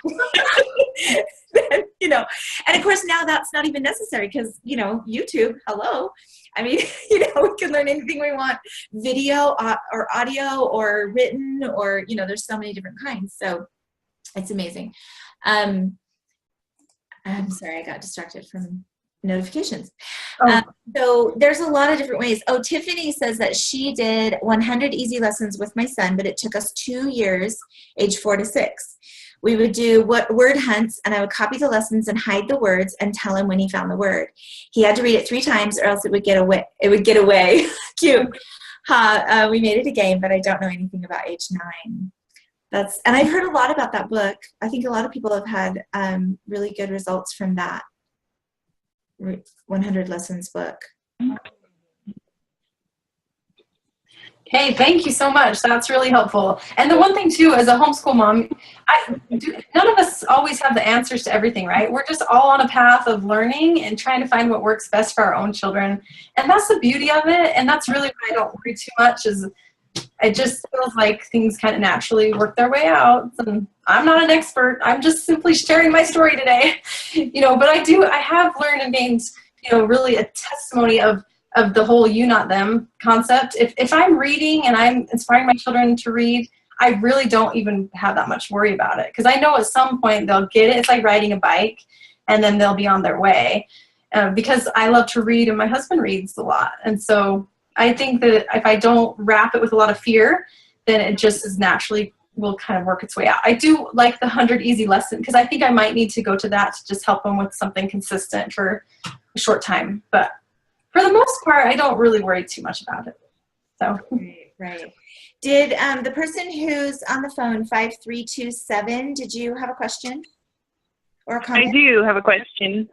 S1: then, you know, and of course now that's not even necessary, because, you know, YouTube, hello. I mean, you know, we can learn anything we want, video or audio or written, or, you know, there's so many different kinds. So it's amazing. I'm sorry, I got distracted from notifications. So there's a lot of different ways. Oh, Tiffany says that she did 100 easy lessons with my son, but it took us 2 years, age 4 to 6. We would do word hunts, and I would copy the lessons and hide the words and tell him when he found the word. He had to read it 3 times, or else it would get away. Cute. We made it a game, but I don't know anything about age 9. And I've heard a lot about that book. I think a lot of people have had really good results from that 100 lessons book.
S2: Hey, thank you so much. That's really helpful. And the one thing too, as a homeschool mom, none of us always have the answers to everything, right? We're just all on a path of learning and trying to find what works best for our own children. And that's the beauty of it. And that's really why I don't worry too much, is it just feels like things kind of naturally work their way out. And I'm not an expert. I'm just simply sharing my story today, you know, but I have learned and gained, you know, really a testimony of the whole you, not them concept. If I'm reading and I'm inspiring my children to read, I really don't even have that much worry about it, because I know at some point they'll get it. It's like riding a bike, and then they'll be on their way, because I love to read and my husband reads a lot. And so I think that if I don't wrap it with a lot of fear, then it just is naturally will kind of work its way out. I do like the 100 easy lesson, because I think I might need to go to that to just help them with something consistent for a short time. But for the most part, I don't really worry too much about it. So.
S1: Right. Did the person who's on the phone, 5327, did you have a question or a comment?
S4: I do have a question.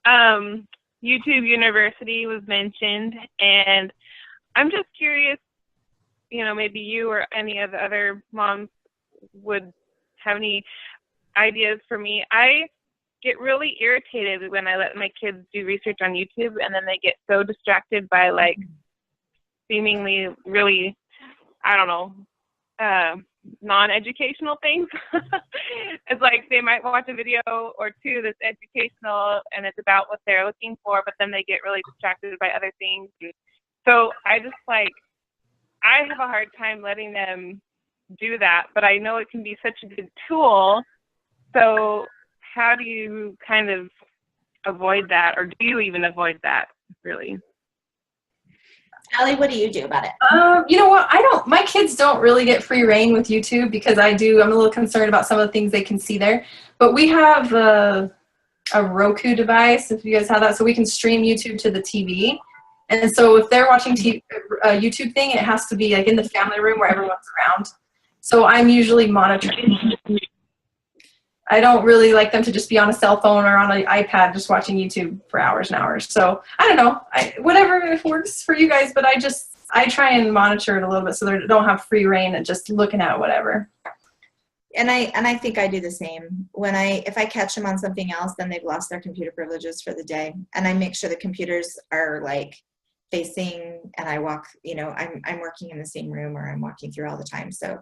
S1: Awesome.
S4: YouTube University was mentioned, and I'm just curious, you know, maybe you or any of the other moms would have any ideas for me. I get really irritated when I let my kids do research on YouTube, and then they get so distracted by like seemingly really, I don't know, non-educational things. It's like they might watch a video or two that's educational and it's about what they're looking for, but then they get really distracted by other things. So I have a hard time letting them do that, but I know it can be such a good tool. So how do you kind of avoid that, or do you even avoid that, really?
S1: Allie, what do you do about it?
S2: You know what? My kids don't really get free reign with YouTube because I'm a little concerned about some of the things they can see there. But we have a Roku device, if you guys have that, so we can stream YouTube to the TV. And so if they're watching a YouTube thing, it has to be like in the family room where everyone's around. So I'm usually monitoring. I don't really like them to just be on a cell phone or on an iPad just watching YouTube for hours and hours. So I don't know, whatever works for you guys, but I try and monitor it a little bit so they don't have free reign and just looking at whatever.
S1: And I think I do the same. If I catch them on something else, then they've lost their computer privileges for the day. And I make sure the computers are like facing, and I walk, I'm working in the same room, or I'm walking through all the time. So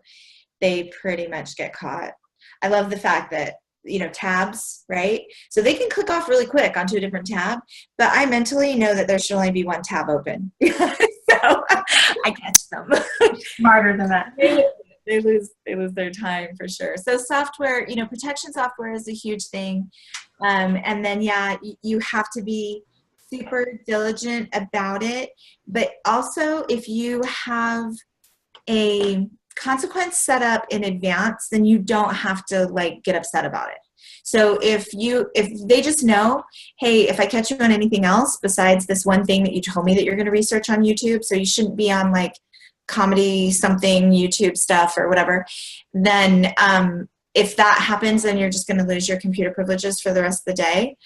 S1: they pretty much get caught. I love the fact that, tabs, right? So they can click off really quick onto a different tab, but I mentally know that there should only be one tab open. So I catch them.
S2: Smarter than that.
S1: They lose their time for sure. So software, protection software is a huge thing. And then, you have to be super diligent about it. But also, if you have a consequence set up in advance, then you don't have to get upset about it. So if they just know, hey, if I catch you on anything else besides this one thing that you told me that you're going to research on YouTube, so you shouldn't be on comedy something YouTube stuff or whatever, then if that happens, then you're just going to lose your computer privileges for the rest of the day.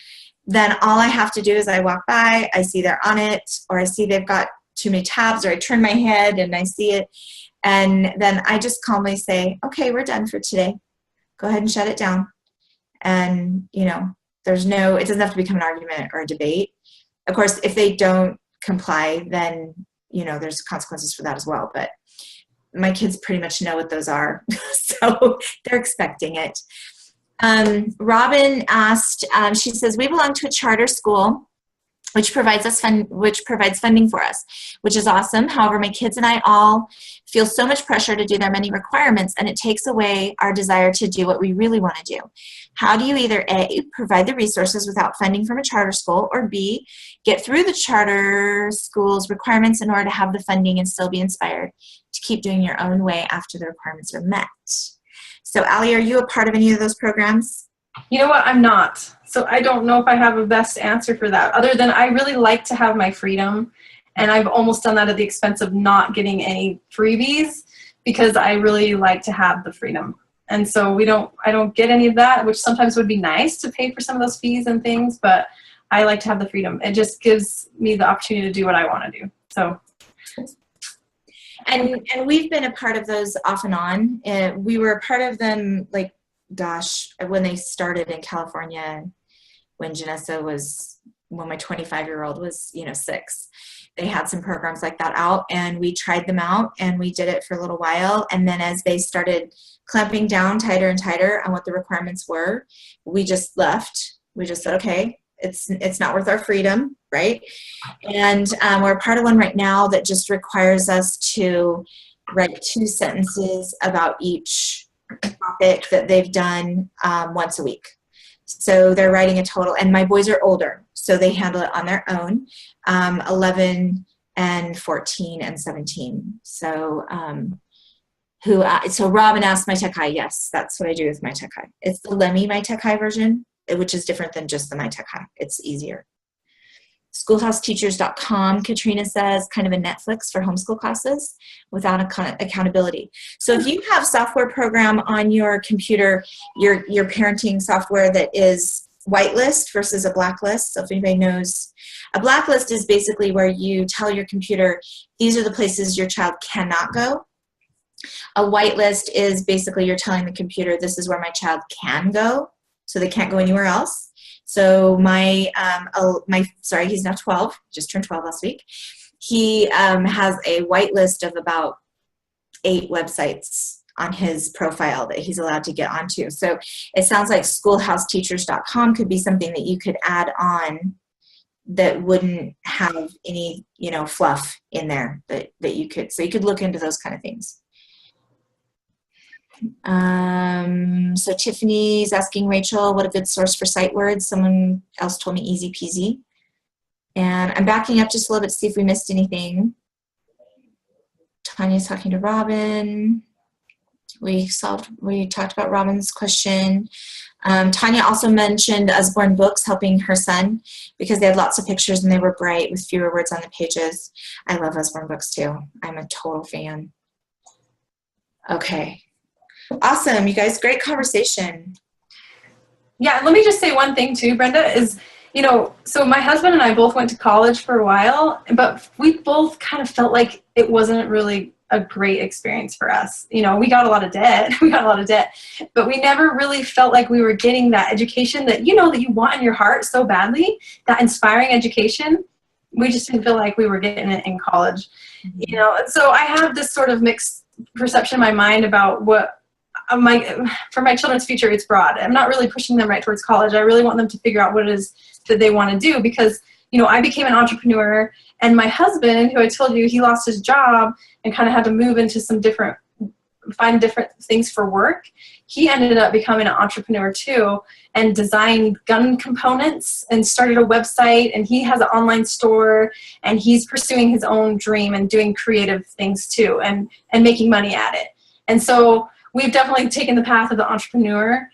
S1: Then all I have to do is I walk by, I see they're on it, or I see they've got too many tabs, or I turn my head and I see it, and then I just calmly say, okay, we're done for today. Go ahead and shut it down. And it doesn't have to become an argument or a debate. Of course, if they don't comply, then there's consequences for that as well. But my kids pretty much know what those are, so they're expecting it. Robin asked, she says, we belong to a charter school which provides funding for us, which is awesome. However, my kids and I all feel so much pressure to do their many requirements, and it takes away our desire to do what we really want to do. How do you either A, provide the resources without funding from a charter school, or B, get through the charter school's requirements in order to have the funding and still be inspired to keep doing your own way after the requirements are met? So Allie, are you a part of any of those programs?
S2: You know what? I'm not. So I don't know if I have a best answer for that, other than I really like to have my freedom. And I've almost done that at the expense of not getting any freebies, because I really like to have the freedom. And so I don't get any of that, which sometimes would be nice to pay for some of those fees and things, but I like to have the freedom. It just gives me the opportunity to do what I want to do. So.
S1: And we've been a part of those off and on. We were a part of them, when they started in California, when my 25-year-old was, 6. They had some programs like that out, and we tried them out, and we did it for a little while. And then as they started clamping down tighter and tighter on what the requirements were, we just left. We just said, okay, it's not worth our freedom, right? And we're part of one right now that just requires us to write 2 sentences about each topic that they've done once a week. So they're writing a total, and my boys are older, so they handle it on their own, 11 and 14 and 17. So so Robin asked My Tech High. Yes, that's what I do with My Tech High. It's the Lemmy My Tech High version, which is different than just the My Tech High. It's easier. Schoolhouseteachers.com, Katrina says, kind of a Netflix for homeschool classes without accountability. So if you have software program on your computer, your parenting software that is whitelist versus a blacklist. So if anybody knows, a blacklist is basically where you tell your computer, these are the places your child cannot go. A whitelist is basically you're telling the computer, this is where my child can go, so they can't go anywhere else. So he's now 12, just turned 12 last week. He has a whitelist of about 8 websites on his profile that he's allowed to get onto. So it sounds like schoolhouseteachers.com could be something that you could add on that wouldn't have any, fluff in there that you could, so you could look into those kind of things. So Tiffany's asking Rachel, what a good source for sight words. Someone else told me easy peasy. And I'm backing up just a little bit to see if we missed anything. Tanya's talking to Robin. We talked about Robin's question. Tanya also mentioned Usborne Books helping her son because they had lots of pictures and they were bright with fewer words on the pages. I love Usborne Books too. I'm a total fan. Okay. Awesome, you guys. Great conversation.
S2: Yeah, let me just say one thing too, Brenda, is, you know, so my husband and I both went to college for a while, but we both kind of felt like it wasn't really a great experience for us. You know, we got a lot of debt, but we never really felt like we were getting that education that, you know, that you want in your heart so badly, that inspiring education. We just didn't feel like we were getting it in college, you know. And so I have this sort of mixed perception in my mind about what for my children's future. It's broad. I'm not really pushing them right towards college. I really want them to figure out what it is that they want to do, because, you know, I became an entrepreneur, and my husband, who I told you, he lost his job and kind of had to move into find different things for work. He ended up becoming an entrepreneur too, and designed gun components and started a website, and he has an online store, and he's pursuing his own dream and doing creative things too, and making money at it. And so we've definitely taken the path of the entrepreneur,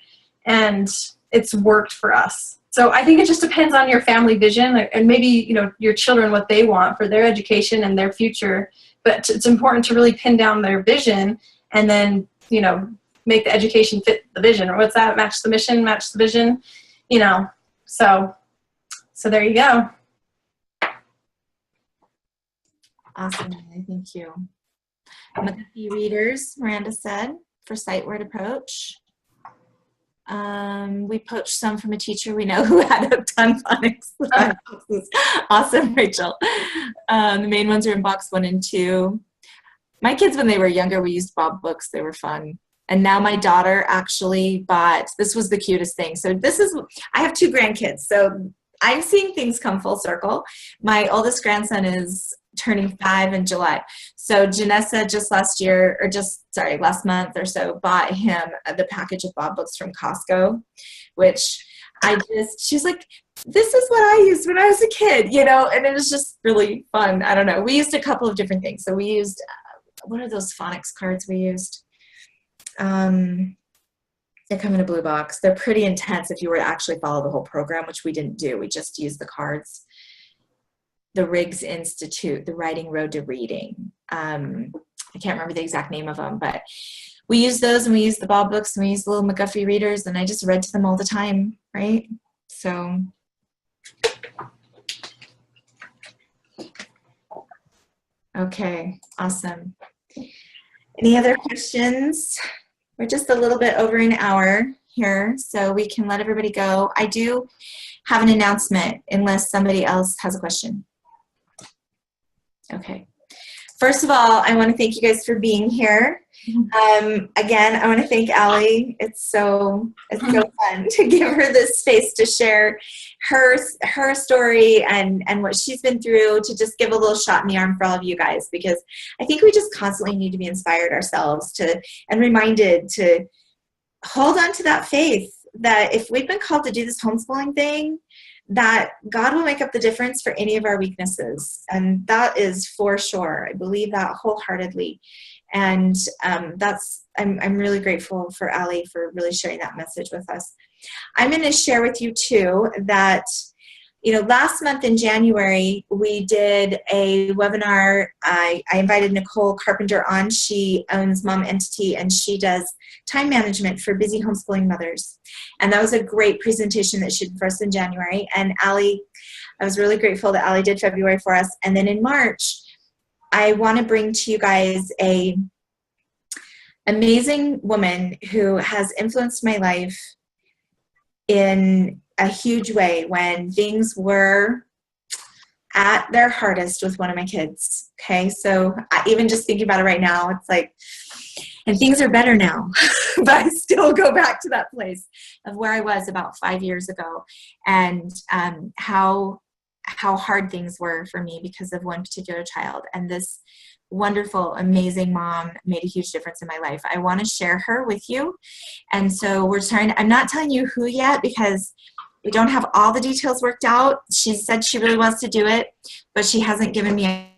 S2: and it's worked for us. So I think it just depends on your family vision, and maybe, you know, your children, what they want for their education and their future. But it's important to really pin down their vision, and then, you know, make the education fit the vision. Or what's that? Match the mission, match the vision, you know. So there you go.
S1: Awesome. Thank you. McAfee readers, Miranda said, for sight word approach. We poached some from a teacher we know who had a ton phonics. Awesome, Rachel. The main ones are in box 1 and 2. My kids, when they were younger, we used Bob books. They were fun. And now my daughter actually bought, this was the cutest thing. So I have 2 grandkids. So I'm seeing things come full circle. My oldest grandson is turning 5 in July. So Janessa last month or so bought him the package of Bob books from Costco, which she was like, this is what I used when I was a kid, you know, and it was just really fun. I don't know. We used a couple of different things. So we used, what are those phonics cards we used? They come in a blue box. They're pretty intense if you were to actually follow the whole program, which we didn't do. We just used the cards. The Riggs Institute, the Writing Road to Reading. I can't remember the exact name of them, but we used those, and we used the Bob books, and we used the little McGuffey readers, and I just read to them all the time, right? So. Okay, awesome. Any other questions? We're just a little bit over an hour here, so we can let everybody go. I do have an announcement unless somebody else has a question. Okay. First of all, I want to thank you guys for being here. Again, I want to thank Allie. It's so fun to give her this space to share her story and what she's been through, to just give a little shot in the arm for all of you guys, because I think we just constantly need to be inspired ourselves and reminded to hold on to that faith that if we've been called to do this homeschooling thing, that God will make up the difference for any of our weaknesses. And that is for sure. I believe that wholeheartedly. And I'm really grateful for Allie for really sharing that message with us. I'm going to share with you too that, you know, last month in January, we did a webinar. I invited Nicole Carpenter on. She owns Mom Entity, and she does time management for busy homeschooling mothers. And that was a great presentation that she did for us in January. And Allie, I was really grateful that Allie did February for us. And then in March, I want to bring to you guys an amazing woman who has influenced my life in a huge way when things were at their hardest with one of my kids. Okay, so even just thinking about it right now, it's like, and things are better now, but I still go back to that place of where I was about 5 years ago, and how hard things were for me because of one particular child. And this wonderful, amazing mom, made a huge difference in my life. I want to share her with you. And so I'm not telling you who yet because we don't have all the details worked out. She said she really wants to do it, but she hasn't given me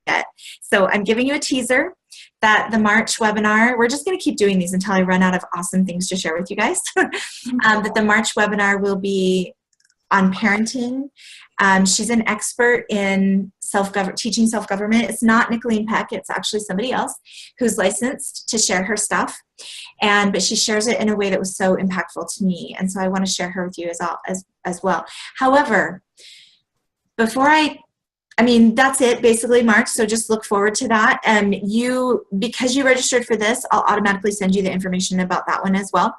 S1: yet. So I'm giving you a teaser that the March webinar, we're just going to keep doing these until I run out of awesome things to share with you guys, that the March webinar will be on parenting. She's an expert in teaching self-government. It's not Nicolene Peck, it's actually somebody else who's licensed to share her stuff. But she shares it in a way that was so impactful to me. And so I want to share her with you as well. However, that's it basically, March. So just look forward to that. Because you registered for this, I'll automatically send you the information about that one as well.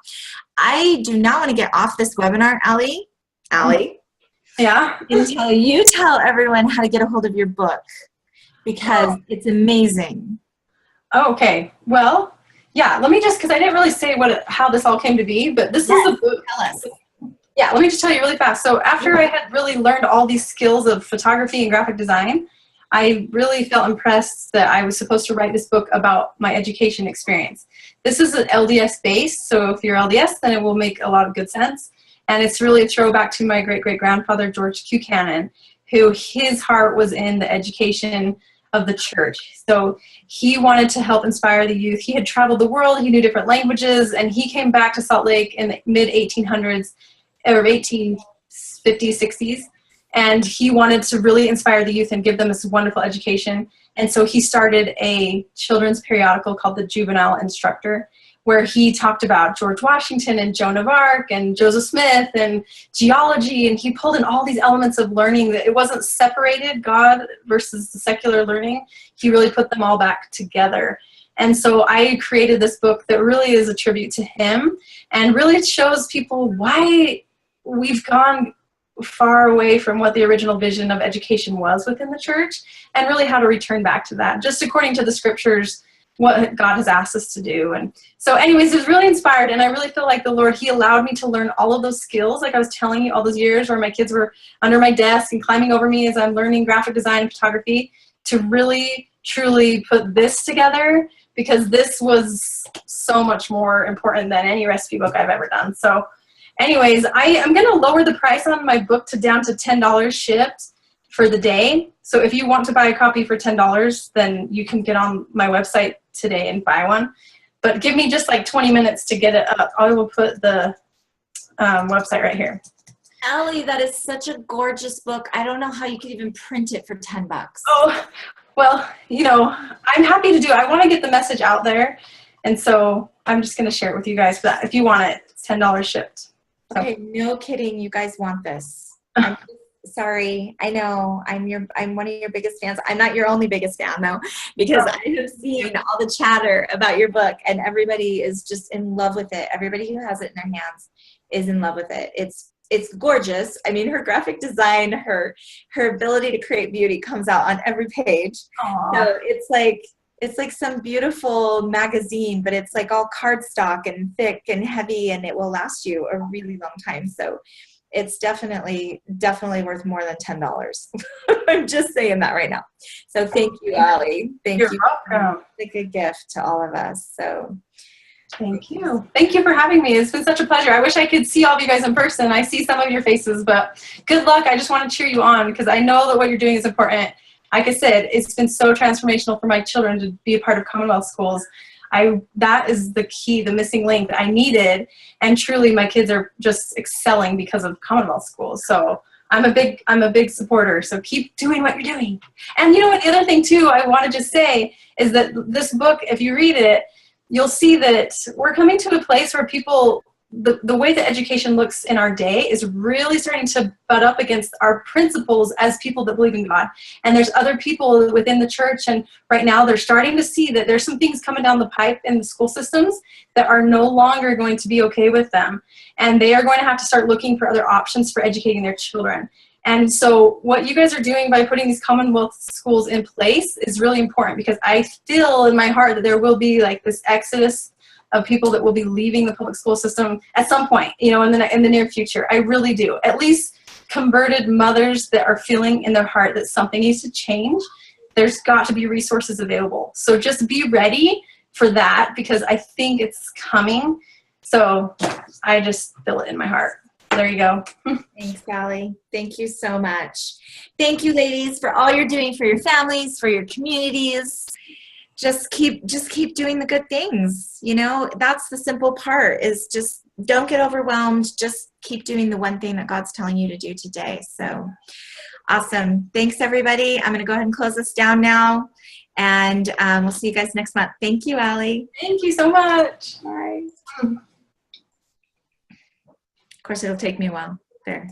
S1: I do not want to get off this webinar, Allie.
S2: Yeah.
S1: Until you tell everyone how to get a hold of your book, because it's amazing.
S2: Okay. Well, yeah, let me just, because I didn't really say how this all came to be, but this is the book.
S1: Tell us.
S2: Yeah, let me just tell you really fast. So after I had really learned all these skills of photography and graphic design, I really felt impressed that I was supposed to write this book about my education experience. This is an LDS base, so if you're LDS, then it will make a lot of good sense. And it's really a throwback to my great-great-grandfather, George Q. Cannon, who his heart was in the education of the church. So he wanted to help inspire the youth. He had traveled the world, he knew different languages, and he came back to Salt Lake in the mid-1800s, or 1850s, 60s, and he wanted to really inspire the youth and give them this wonderful education. And so he started a children's periodical called the Juvenile Instructor, where he talked about George Washington and Joan of Arc and Joseph Smith and geology, and he pulled in all these elements of learning that it wasn't separated, God versus the secular learning. He really put them all back together. And so I created this book that really is a tribute to him, and really it shows people why we've gone far away from what the original vision of education was within the church, and really how to return back to that, just according to the scriptures, what God has asked us to do. And so anyways, it was really inspired, and I really feel like the Lord, he allowed me to learn all of those skills, like I was telling you, all those years where my kids were under my desk and climbing over me as I'm learning graphic design and photography, to really, truly put this together, because this was so much more important than any recipe book I've ever done. So anyways, I am going to lower the price on my book down to $10 shipped for the day. So if you want to buy a copy for $10, then you can get on my website today and buy one. But give me just like 20 minutes to get it up. I will put the website right here.
S1: Allie, that is such a gorgeous book. I don't know how you could even print it for $10.
S2: Oh, well, you know, I'm happy to do it. I want to get the message out there. And so I'm just going to share it with you guys. But if you want it, it's $10 shipped. So.
S1: Okay, no kidding. You guys want this. I'm sorry. I know I'm one of your biggest fans. I'm not your only biggest fan though, because I have seen all the chatter about your book, and everybody is just in love with it. Everybody who has it in their hands is in love with it. It's gorgeous. I mean, her graphic design, her ability to create beauty comes out on every page. Aww. So it's like some beautiful magazine, but it's like all cardstock and thick and heavy, and it will last you a really long time. So it's definitely worth more than $10. I'm just saying that right now. So thank you, Allie. You're welcome. It's a gift to all of us. So
S2: thank you. Thank you for having me. It's been such a pleasure. I wish I could see all of you guys in person. I see some of your faces, but good luck. I just want to cheer you on, because I know that what you're doing is important. Like I said, it's been so transformational for my children to be a part of Commonwealth schools. That is the key, the missing link that I needed, and truly my kids are just excelling because of Commonwealth schools. So I'm a big supporter, so keep doing what you're doing. And you know what, the other thing too I want to just say is that this book, if you read it, you'll see that we're coming to a place where people, the way that education looks in our day is really starting to butt up against our principles as people that believe in God. And there's other people within the church, and right now they're starting to see that there's some things coming down the pipe in the school systems that are no longer going to be okay with them. And they are going to have to start looking for other options for educating their children. And so what you guys are doing by putting these Commonwealth schools in place is really important, because I feel in my heart that there will be like this exodus of people that will be leaving the public school system at some point, you know, in the near future. I really do. At least converted mothers that are feeling in their heart that something needs to change. there's got to be resources available. So just be ready for that, because I think it's coming. So I just feel it in my heart. There you go.
S1: Thanks, Sally. Thank you so much. Thank you, ladies, for all you're doing for your families, for your communities. Just keep doing the good things. You know, that's the simple part, is just don't get overwhelmed. Just keep doing the one thing that God's telling you to do today. So awesome. Thanks, everybody. I'm going to go ahead and close this down now, and we'll see you guys next month. Thank you, Allie.
S2: Thank you so much.
S1: Bye. Of course, it'll take me a while. There.